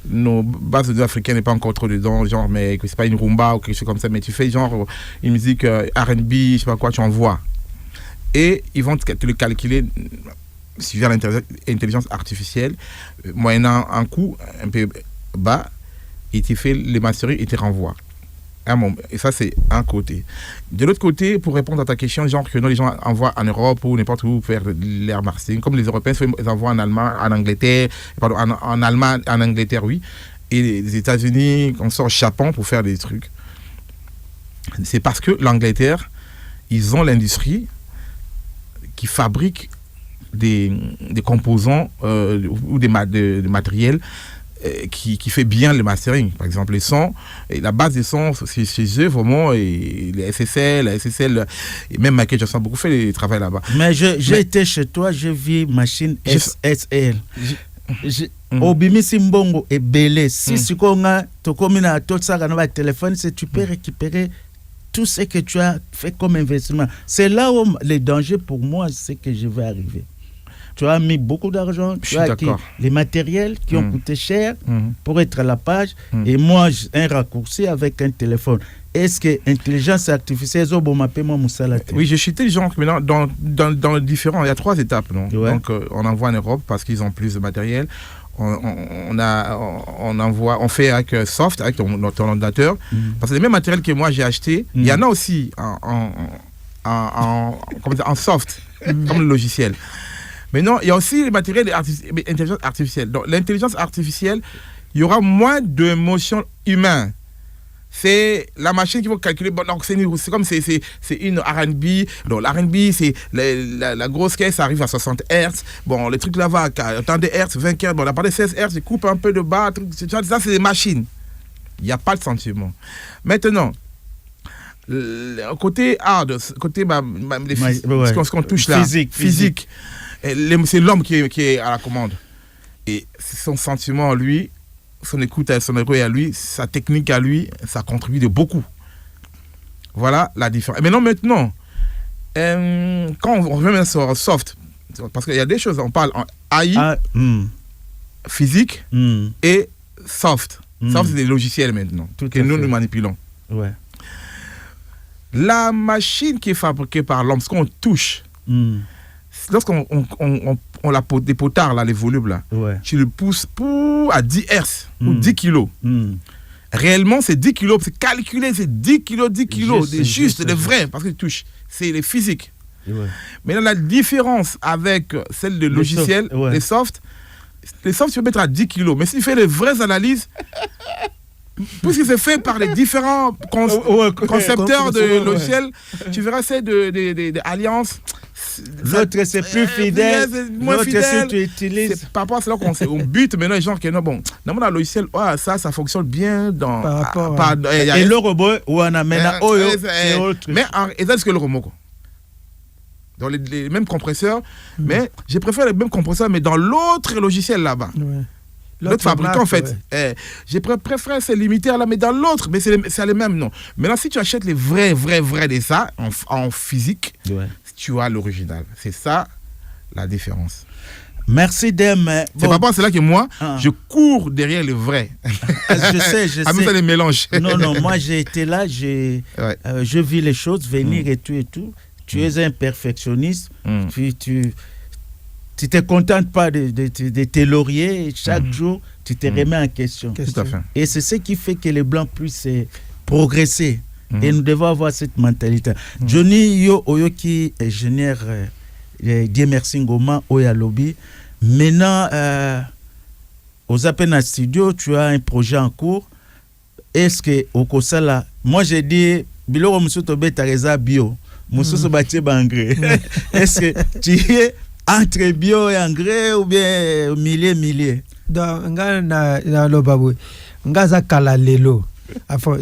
nos bases de africaines n'est pas encore trop dedans, genre, mais c'est pas une rumba ou quelque chose comme ça, mais tu fais genre une musique R&B, je sais pas quoi, tu envoies. Et ils vont te le calculer suivant l'intelligence artificielle, moyennant un coût un peu bas, il te fait les mastering et te renvoie. Et ça, c'est un côté. De l'autre côté, pour répondre à ta question, genre que les gens envoient en Europe ou n'importe où faire l'air mastering, comme les Européens, ils envoient en Allemagne, en Angleterre, pardon, en Allemagne, en Angleterre, oui, et les États-Unis, on sort chapant pour faire des trucs. C'est parce que l'Angleterre, ils ont l'industrie qui fabrique des composants ou des matériels qui fait bien le mastering. Par exemple, les sons, et la base des sons, c'est chez eux vraiment, et les SSL, et même Michael Jackson a beaucoup fait le travail là-bas. Mais j'ai été chez toi, j'ai vu machine SSL. Obimi Simbongo et Belé. Si tu as tout ça dans votre téléphone, tu peux récupérer tout ce que tu as fait comme investissement. C'est là où le danger pour moi, c'est que je vais arriver. Tu as mis beaucoup d'argent, tu as acquis les matériels qui ont coûté cher pour être à la page, et moi, un raccourci avec un téléphone. Est-ce que l'intelligence artificielle, oui, je suis intelligent maintenant dans le différent. Il y a 3 étapes, non? Donc, on envoie en Europe parce qu'ils ont plus de matériel. On envoie, on fait avec soft, avec ton ordinateur, parce que les mêmes matériels que moi j'ai acheté, il y en a aussi en soft, comme le logiciel. Mais non, il y a aussi les matériels d'intelligence artificielle. Donc, l'intelligence artificielle, il y aura moins d'émotions humaines. C'est la machine qui va calculer. Bon, donc c'est comme c'est une R&B. Donc l'R&B, c'est la grosse caisse, ça arrive à 60 Hz. Bon, les trucs là-bas, tant de Hz, 20 Hz. Bon, la part de 16 Hz, ils coupent un peu de bas. Ça, c'est des machines. Il n'y a pas de sentiment. Maintenant, côté hard, côté ce qu'on touche là, physique. C'est l'homme qui est à la commande. Et son sentiment à lui, son écoute à son oreille à lui, sa technique à lui, ça contribue de beaucoup. Voilà la différence. Mais non, maintenant, quand on revient sur soft, parce qu'il y a des choses, on parle en AI, physique et soft. Soft, c'est des logiciels maintenant, que nous manipulons. Ouais. La machine qui est fabriquée par l'homme, ce qu'on touche, lorsqu'on la des potards, là, les volumes, là, tu le pousses à 10 Hz ou 10 kilos. Réellement, c'est 10 kilos. C'est calculé, c'est 10 kilos. Juste, de vrai, parce que tu touches. C'est les physiques. Mais là, la différence avec celle de logiciel, les soft, tu peux mettre à 10 kilos. Mais si tu fais les vraies analyses, puisque c'est fait par les différents concepteurs de logiciels, tu verras c'est des alliances. L'autre c'est plus fidèle, moins fidèle. Tu utilises. Par rapport à cela qu'on bute maintenant, genre que non, bon, dans le logiciel, ça fonctionne bien dans. Par rapport et le robot, on amène mais est-ce que le robot, dans les mêmes compresseurs, mais je préfère les mêmes compresseurs, mais dans l'autre logiciel là-bas. L'autre fabricant, en fait. Je préfère se limiter à là, mais dans l'autre, mais c'est les mêmes, non. Maintenant, si tu achètes les vrais de ça, en physique, tu as l'original. C'est ça, la différence. Merci, Dem. C'est pas c'est là que moi, je cours derrière le vrai. Je sais. Ça les mélange. Non, moi, j'ai été là, je vis les choses venir et tout. Tu es un perfectionniste, puis tu ne te contentes pas de tes lauriers. Chaque jour, tu te remets en question. Tout à fait. Et c'est ce qui fait que les Blancs puissent progresser. Et nous devons avoir cette mentalité. Johnny Yo Oyoki, ingénieur Dieu merci Ngoma, Oya Lobby. Maintenant, aux Apena Studio, tu as un projet en cours. Est-ce que au Kosala, moi j'ai dit, Biloro Musotobe Tareza Bio, Musoso Batie Bangre. Est-ce que tu es entre bio et engrais ou bien milliers? Dans na Lobabu, Ngaza Kala Lelo.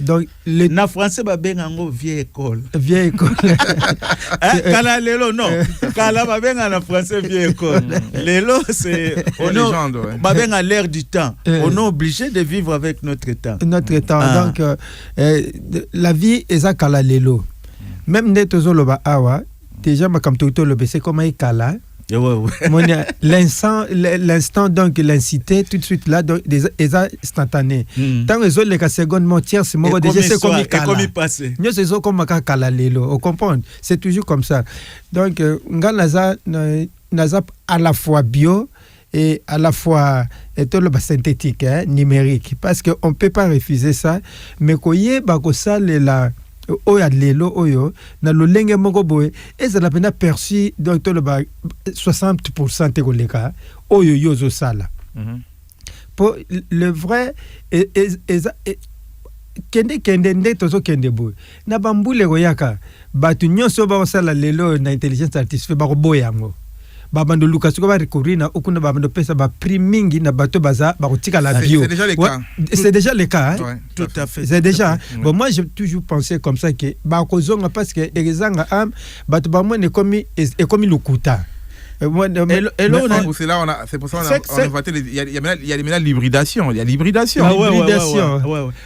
Donc, na français, babengango vieille école. Vieille école. Kala lelo, non. Kala babenga na français vieille école. Lelo, c'est. Légende, ouais. Babenga l'air du temps. On est obligé de vivre avec notre temps. Notre temps. Donc, la vie est à Kala lelo. Même Netozo Loba Awa, déjà, comme Toto Lobe, c'est comme Kala. L'instant, donc, l'incité, tout de suite là, donc, des instantanés. Tant que les autres, secondes, mon tiers, c'est moi, déjà, c'est comme il passé. Nous, c'est comme Kala Lelo. On comprend? C'est toujours comme ça. Donc, Nganaza, à la fois bio et à la fois synthétique, numérique. Parce qu'on ne peut pas refuser ça. Mais quand il y a ça, là, oya lelo oyo na lolenge moko boye ezala pena perçu donc le 60% te koleka oyo yozo sala pour le vrai kende nde tozo kende boye na bambule koyaka batu nyonso ba sala lelo na intelligence artificielle ba koboya ngo babando Lucas ko ba recourir na okuna babando pesa ba prix mingi na bato baza ba kotika la bio. C'est déjà le cas. C'est déjà le cas. Ouais, tout à fait. C'est déjà. Bon, moi j'ai toujours pensé comme ça que ba kozonga parce que ezanga am bato ba mo ne komi lukuta. C'est pour ça qu'on a voté. Il y a maintenant l'hybridation. Il y a l'hybridation.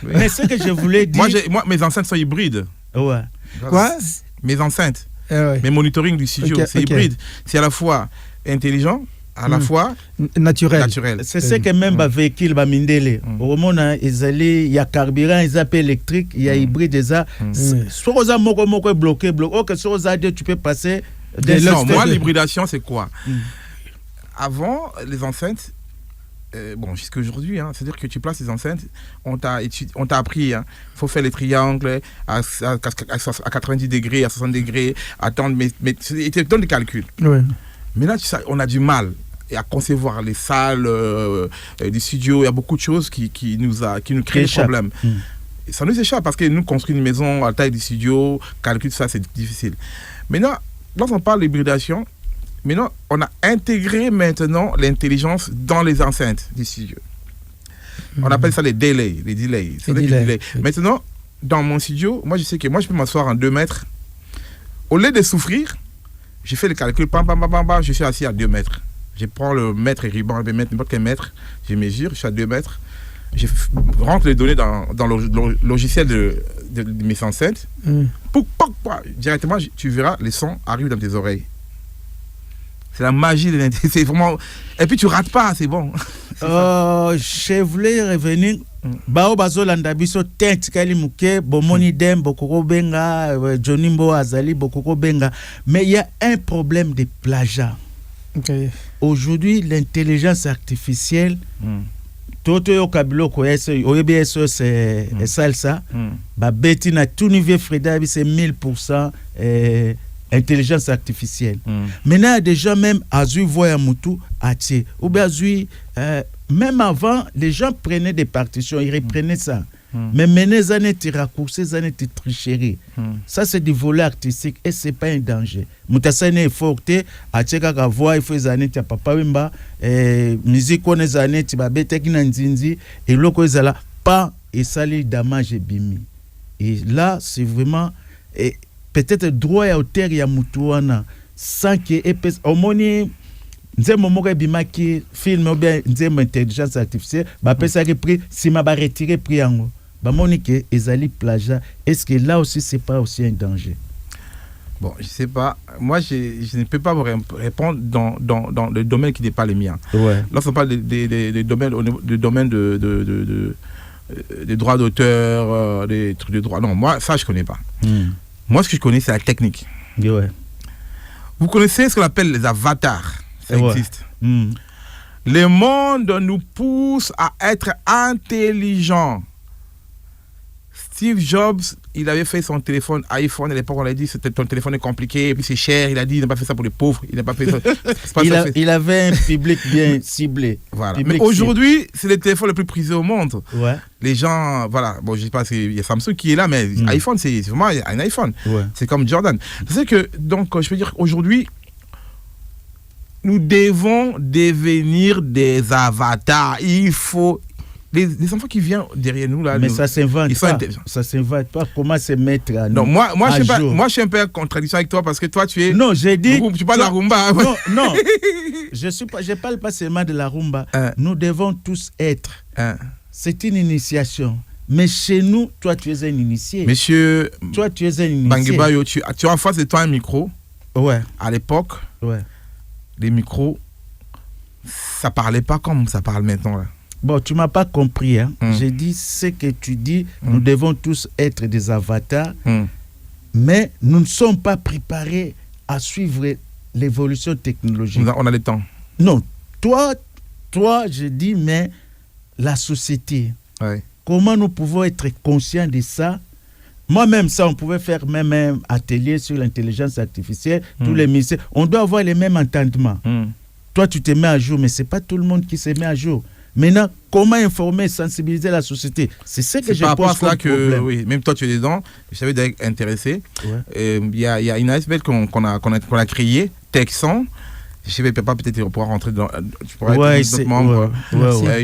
Mais ce que je voulais dire. Moi, mes enceintes sont hybrides. Ouais. Quoi? Mes enceintes. Mes monitoring du studio, c'est hybride. C'est à la fois intelligent, à la fois naturel. C'est ce que même le véhicule va mindele. Au moment il y a carburant, il y a électrique, il y a hybride, il y a soit moko bloqué, ok, soit tu peux passer. Non, moi l'hybridation c'est quoi? Avant les enceintes. Bon, jusqu'à aujourd'hui, c'est-à-dire que tu places les enceintes, on t'a appris, il faut faire les triangles à 90 degrés, à 60 degrés, attendre, mais tu donnes des calculs. Ouais. Maintenant, on a du mal à concevoir les salles du studio, il y a beaucoup de choses qui nous créent des problèmes. Ça nous échappe parce que nous construisons une maison à la taille du studio, calcul, ça c'est difficile. Maintenant, lorsqu'on parle d'hybridation, maintenant, on a intégré maintenant l'intelligence dans les enceintes du studio. On appelle ça les delays. Maintenant, dans mon studio, moi je sais que je peux m'asseoir en 2 mètres. Au lieu de souffrir, je fais le calcul, je suis assis à 2 mètres. Je prends le mètre et ruban, n'importe quel mètre, je mesure, je suis à 2 mètres. Je rentre les données dans le logiciel de mes enceintes. Directement, tu verras, les sons arrivent dans tes oreilles. C'est la magie de l'intelligence. C'est vraiment. Et puis tu rates pas, c'est bon. Je voulais revenir. Bao bazolanda biso tente kali muke bomoni dem bokoko benga Johnny Mbo azali bokoko benga, mais il y a un problème de plagiat. Aujourd'hui, l'intelligence artificielle toto yo kabilo ko OBS c'est salsa ba beti na tout niveau Freda c'est 1000% intelligence artificielle. Maintenant, il y a des gens même à voix Moutou à Tché. Ou bien même avant, les gens prenaient des partitions, ils reprenaient ça. Mais maintenant, les années de raccourcis, les années de tricherie. Ça, c'est du volet artistique et ce n'est pas un danger. Moutassane est fort, à Tché kaka voix, il faut les années de papa wimba, musique on les années de babete qui n'anzinzi, et l'autre ils là pas et ça les dommages et bimi. Et là, c'est vraiment peut-être droit à hauteur ya mutuana sans que épais omoni nzembo moko bimaki film ou bien nzembo intelligence artificielle ba pesa repris si ma ba retirer prix yango ba moni que ezali plagiat. Est-ce que là aussi c'est pas aussi un danger? Bon, je sais pas. Moi, je ne peux pas vous répondre dans le domaine qui n'est pas le mien. Lorsqu'on parle des domaines des droits d'auteur, des trucs de droit, non, moi ça je connais pas. Moi, ce que je connais, c'est la technique. Vous connaissez ce qu'on appelle les avatars. Ça existe. Le monde nous pousse à être intelligents. Steve Jobs, il avait fait son téléphone iPhone à l'époque, on l'a dit ton téléphone est compliqué, et puis c'est cher. Il a dit il n'a pas fait ça pour les pauvres, il n'a pas fait ça. Il avait un public bien ciblé. Voilà. Mais aujourd'hui, c'est le téléphone le plus prisé au monde. Les gens, voilà, bon, je ne sais pas s'il y a Samsung qui est là, mais iPhone, c'est vraiment un iPhone. C'est comme Jordan. C'est que, donc, je peux dire aujourd'hui, nous devons devenir des avatars. Il faut Les enfants qui viennent derrière nous là, mais ça s'invente pas. Ça s'invente pas. Comment se mettre à non, moi je suis un peu en contradiction avec toi parce que toi tu es. Non, j'ai dit. Tu parles de la rumba. Non. Je parle pas seulement de la rumba. Nous devons tous être. C'est une initiation. Mais chez nous, toi tu es un initié. Monsieur. Toi tu es un initié. Bangibayo, tu as en face de toi un micro. Ouais. À l'époque. Ouais. Les micros, ça parlait pas comme ça parle maintenant là. Bon, tu m'as pas compris, hein. J'ai dit ce que tu dis, nous devons tous être des avatars, mais nous ne sommes pas préparés à suivre l'évolution technologique. On a le temps. Non, toi, je dis, mais la société, comment nous pouvons être conscients de ça? Moi-même, ça, on pouvait faire même un atelier sur l'intelligence artificielle, tous les ministères, on doit avoir les mêmes entendements. Toi, tu te mets à jour, mais ce n'est pas tout le monde qui se met à jour. Maintenant, comment informer, sensibiliser la société? C'est ce que je pense comme problème. Oui, même toi, tu es dedans. Je savais d'être intéressé. Il y a une ASBL qu'on a créée, Texan. Je ne sais pas, peut-être pouvoir rentrer dans. Tu pourrais être notre membre.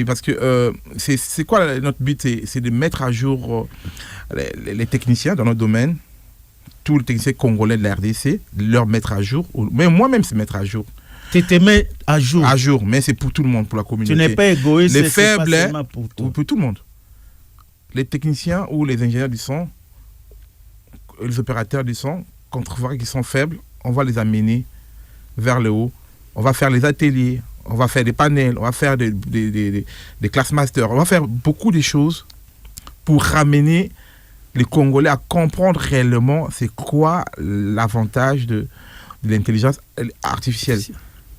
Parce que c'est quoi notre but? C'est de mettre à jour les techniciens dans notre domaine, tous les techniciens congolais de la RDC, leur mettre à jour. Mais moi-même, c'est mettre à jour. Tu te mets à jour. À jour, mais c'est pour tout le monde, pour la communauté. Tu n'es pas égoïste, les faibles, pas pour tout le monde. Les techniciens ou les ingénieurs du son, les opérateurs du son, quand on voit qu'ils sont faibles, on va les amener vers le haut. On va faire les ateliers, on va faire des panels, on va faire des class masters, on va faire beaucoup de choses pour ramener les Congolais à comprendre réellement c'est quoi l'avantage de l'intelligence artificielle.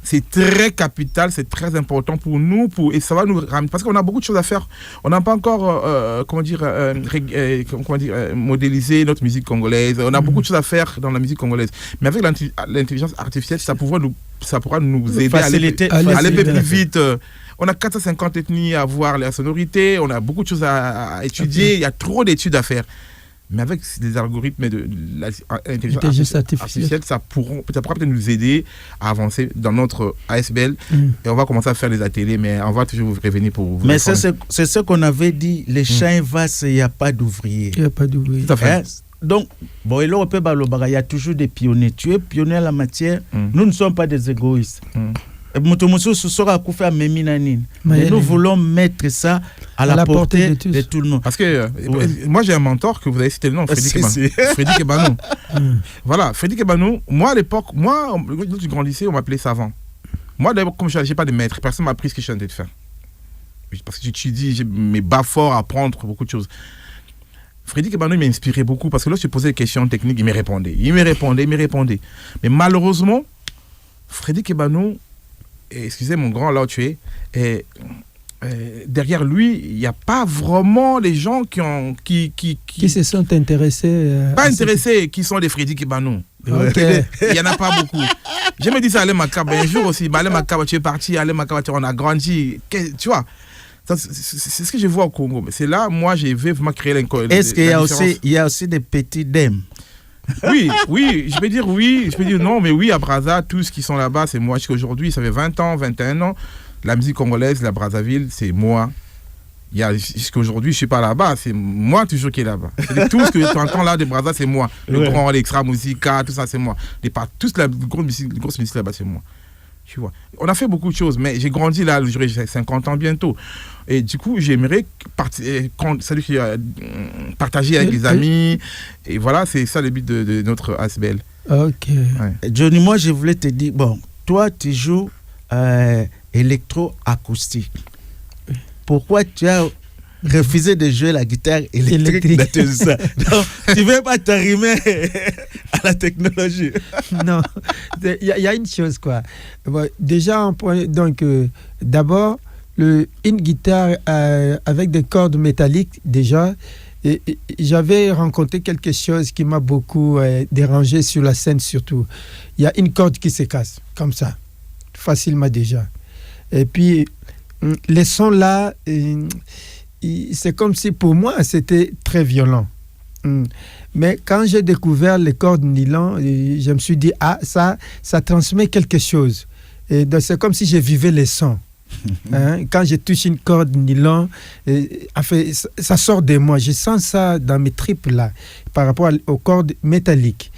C'est très capital, c'est très important pour nous, et ça va nous ramener, parce qu'on a beaucoup de choses à faire. On n'a pas encore, modélisé notre musique congolaise. On a beaucoup de choses à faire dans la musique congolaise. Mais avec l'intelligence artificielle, ça pourra nous aider à aller plus vite. On a 450 ethnies à voir, la sonorité, on a beaucoup de choses à étudier, il y a trop d'études à faire. Mais avec des algorithmes de l'intelligence artificielle, ça pourra peut-être nous aider à avancer dans notre ASBL. Et on va commencer à faire les ateliers, mais on va toujours vous revenir pour vous. Mais c'est ce qu'on avait dit, les champs vastes, il n'y a pas d'ouvriers. Il n'y a pas d'ouvriers. Tout à fait. Donc, il y a toujours des pionniers. Tu es pionnier à la matière. Nous ne sommes pas des égoïstes. Mais nous voulons mettre ça à la portée de tout le monde. Parce que moi j'ai un mentor que vous avez cité le nom, Frédéric Ebanou. Voilà, Frédéric Ebanou, moi à l'époque, quand je grandissais, on m'appelait savant. Moi d'abord, comme je n'ai pas de maître, personne ne m'a appris ce que je suis en train de faire. Parce que j'étudie, j'ai mes bas forts à apprendre beaucoup de choses. Frédéric Ebanou m'a inspiré beaucoup parce que lorsque je posais des questions techniques, il me répondait. Mais malheureusement, Frédéric Ebanou, excusez mon grand là où tu es, derrière lui, il n'y a pas vraiment les gens qui se sont intéressés. Pas intéressés, qui sont des Frédéric Ebanou. Okay. Il n'y en a pas beaucoup. Je me dis ça à Alain Makaba. Un jour aussi, Alain Makaba, tu es parti, Alain Makaba, on a grandi. Tu vois, c'est ce que je vois au Congo. C'est là, moi, j'ai vraiment créé l'école. Est-ce qu'il y a aussi des petits dèmes? Oui, je peux dire oui, je peux dire non, mais oui, à Brazza, tous qui sont là-bas, c'est moi. Jusqu'aujourd'hui, ça fait 20 ans, 21 ans. La musique congolaise, la Brazzaville, c'est moi. Jusqu'aujourd'hui, je ne suis pas là-bas, c'est moi toujours qui est là-bas. Tout ce que tu entends là de Brazza, c'est moi. Le grand, l'extra musica, tout ça, c'est moi. Toute la grosse musique là-bas, c'est moi. Tu vois. On a fait beaucoup de choses, mais j'ai grandi là, j'ai 50 ans bientôt. Et du coup, j'aimerais partager avec les amis. Et voilà, c'est ça le but de notre ASBL. Ok. Ouais. Johnny, moi, je voulais te dire, toi, tu joues électro-acoustique. Pourquoi tu as refusé de jouer la guitare électrique dans tout ça? Donc, tu ne veux pas t'arrimer à la technologie? Non, il y a une chose, quoi. Déjà, d'abord, une guitare avec des cordes métalliques, déjà, j'avais rencontré quelque chose qui m'a beaucoup dérangé sur la scène, surtout. Il y a une corde qui se casse, comme ça, facilement déjà. Et puis, les sons là, c'est comme si pour moi, c'était très violent. Mais quand j'ai découvert les cordes nylon, je me suis dit, ça transmet quelque chose. Et c'est comme si je vivais les sons. Quand je touche une corde nylon, ça sort de moi. Je sens ça dans mes tripes là, par rapport aux cordes métalliques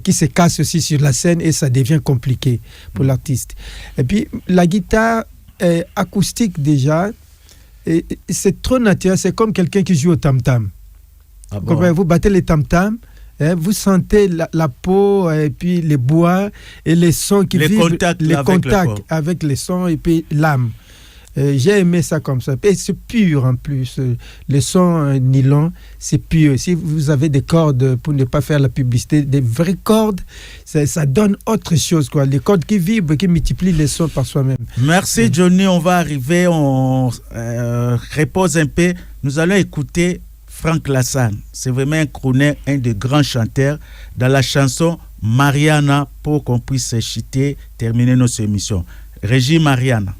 qui se cassent aussi sur la scène et ça devient compliqué pour l'artiste. Et puis la guitare acoustique déjà, c'est trop naturel. C'est comme quelqu'un qui joue au tam-tam. Ah bon? Vous battez les tam-tam. Vous sentez la peau et puis les bois et les sons qui vivent, les contacts avec les sons et puis l'âme. J'ai aimé ça comme ça. Et c'est pur en plus. Le son nylon, c'est pur. Si vous avez des cordes, pour ne pas faire la publicité, des vraies cordes, ça donne autre chose, quoi. Les cordes qui vibrent, qui multiplient les sons par soi-même. Merci Johnny, on va arriver, on repose un peu. Nous allons écouter Franck Lassagne. C'est vraiment un crooner, un des grands chanteurs dans la chanson Mariana, pour qu'on puisse chuter, terminer nos émissions. Régie Mariana.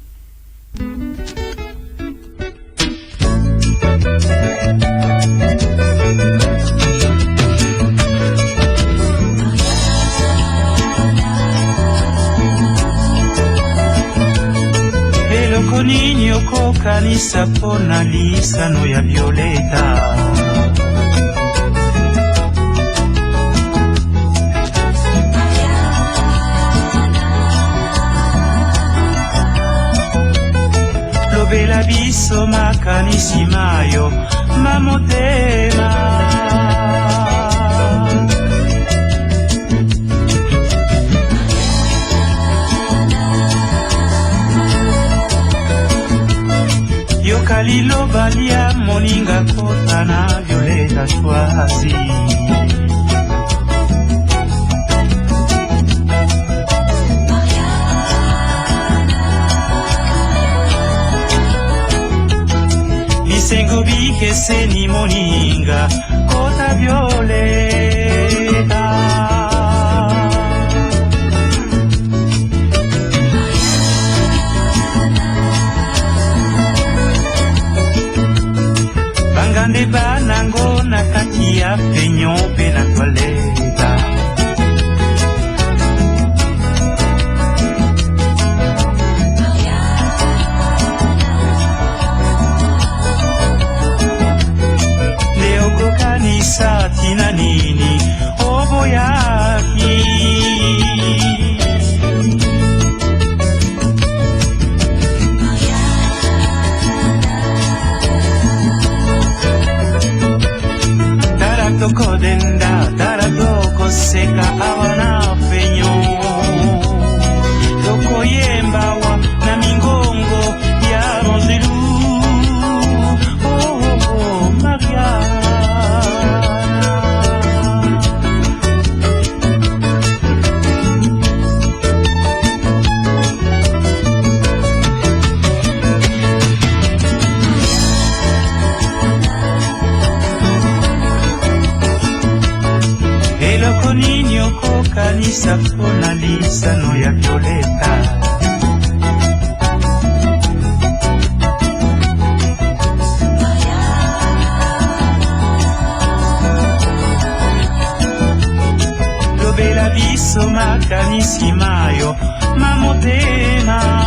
Eloko nini okokanisa mpona lisano ya Violeta? Lobela biso makanisi mayo mamotema. Yoka liloba lia moninga kota na Violeta Choisi. Lisengo bikese ni moninga kota Violeta. Bangande banango na kati ya penyo pe na toileta. Leo kokanisa tina nini oboyaki. Toko denda, taratoko seka awana penyo. Toko yembawa na mingongo ya ronzelu. Oh, oh, oh, Mariana. Eloko nini okokanisa mpona lisano ya Violeta? Lobela biso makanisi mayo mamotema.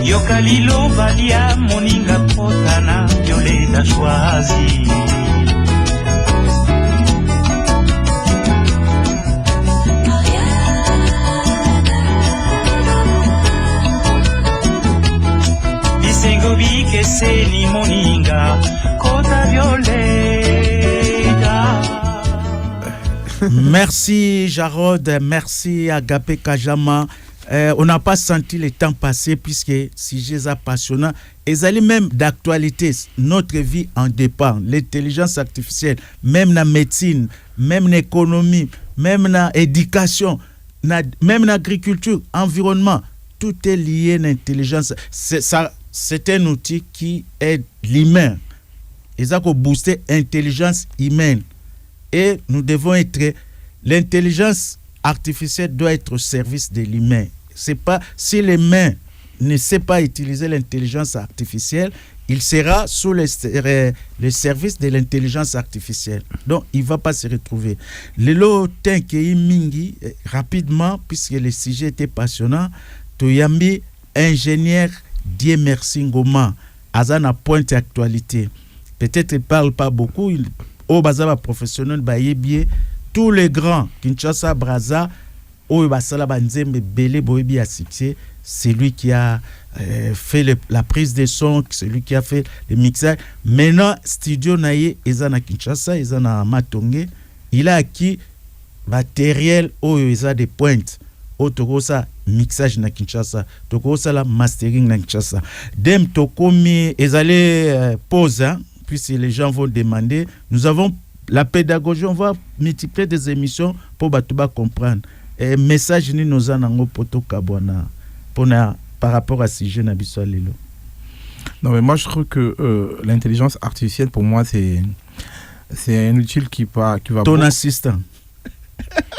Yoka liloba lia moninga kota na Violeta Choisi. Lisengo bikese ni moninga kota Violeta. Merci Jarod, merci Agapé Kajama. On n'a pas senti le temps passer puisque sujet passionnant et ça même d'actualité. Notre vie en dépend. L'intelligence artificielle, même la médecine, même l'économie, même l'éducation, même l'agriculture, environnement, tout est lié à l'intelligence. C'est un outil qui aide l'humain. Et ça peut booster l'intelligence humaine. Et nous devons être... L'intelligence artificielle doit être au service de l'humain. C'est pas si l'humain ne sait pas utiliser l'intelligence artificielle, il sera sous le service de l'intelligence artificielle. Donc, il ne va pas se retrouver. Lelo Tenkei Mingi, rapidement, puisque le sujet était passionnant, Toyambi, ingénieur Dieu merci Ngoma, Azana pointe actualité. Peut-être il ne parle pas beaucoup, au bazaba professionnel, tous les grands, Kinshasa, Braza, c'est lui qui a fait la prise de son, c'est lui qui a fait le mixage. Maintenant, studio naye ezana Kinshasa, ezana Matonge, il a acquis matériel eza des pointes. Tokosa mixage na Kinshasa, tokosa la mastering na Kinshasa. Dem tokomi ezale pause, puisque les gens vont demander. Nous avons la pédagogie, on va multiplier des émissions pour Batouba comprendre. Et message ni nous en poto kabwana par rapport à ce sujet nabiso lelo. Non mais moi je trouve que l'intelligence artificielle pour moi c'est un outil qui va ton assistant.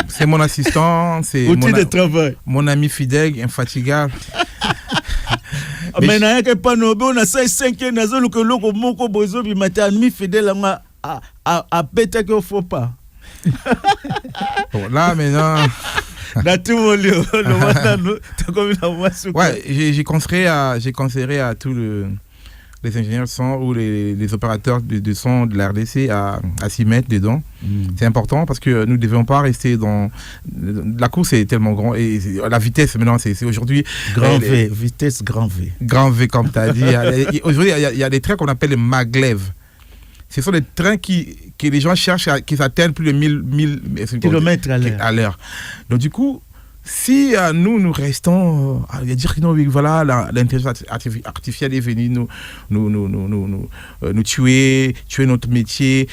C'est mon assistant, c'est outil de travail. Mon ami fidèle, infatigable. Mais na que pas no on a 5 ans nazo que loko moko bozo bi matin mi fidèle à péter qu'il faut pas. Bon, là maintenant ouais, j'ai conseillé à tous les ingénieurs de son ou les opérateurs de son de la RDC à s'y mettre dedans. C'est important parce que nous ne devons pas rester dans... La course est tellement grande et la vitesse maintenant c'est aujourd'hui... Vitesse grand V. Grand V comme tu as dit. Aujourd'hui il y a des trains qu'on appelle les maglev. Ce sont des trains que les gens cherchent, qui atteignent plus de 1000 kilomètres à l'heure. Donc du coup, si nous restons à dire que non, voilà, l'intelligence artificielle est venue nous tuer notre métier,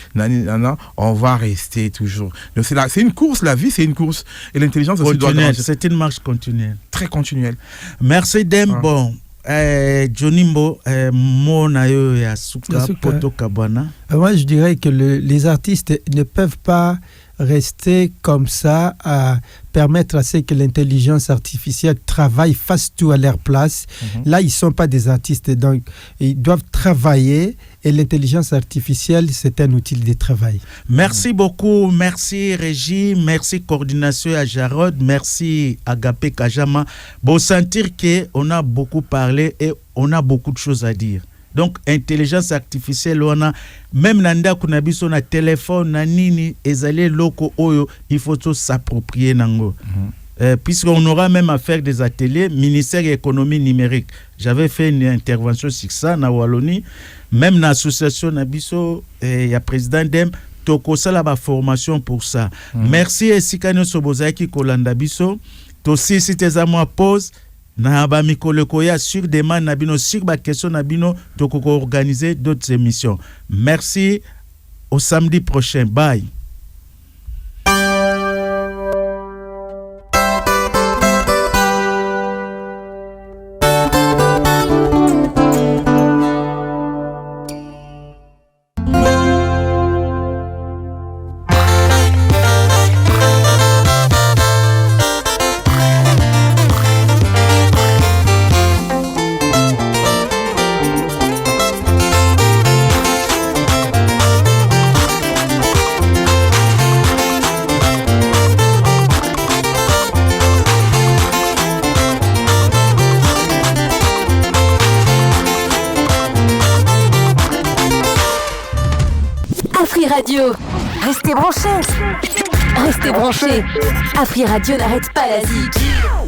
on va rester toujours. Donc c'est une course, la vie c'est une course. Et l'intelligence aussi doit grandir. C'est une marche continuelle. Très continuelle. Merci Dem. Bon. Jonimbo, Monayo et Asuka, Poto Kabana. Moi, je dirais que les artistes ne peuvent pas rester comme ça à permettre à ce que l'intelligence artificielle travaille, fasse tout à leur place. Là, ils ne sont pas des artistes, donc ils doivent travailler et l'intelligence artificielle, c'est un outil de travail. Merci beaucoup, merci Régie, merci Coordination à Jarod, merci Agapé Kajama. Bon, sentir qu'on a beaucoup parlé et on a beaucoup de choses à dire. Donc, intelligence artificielle, on a même nanda kunabiso na téléphone, na nini, ezale loko oyo, il faut tout s'approprier nango. Puisqu'on aura même à faire des ateliers, ministère de l'économie numérique. J'avais fait une intervention sur ça, na Wallonie, même dans l'association Nabiso, il y a président Dem, toko sala ba formation pour ça. Merci Esikano Sobozaki Kolanda Biso, tosi si tes amours pause. Na ba mikolo koya sur demande nabino sur ba question nabino to organiser d'autres émissions. Merci, au samedi prochain. Bye. Radio. Restez branchés. Restez branchés. Afri Radio n'arrête pas la zik.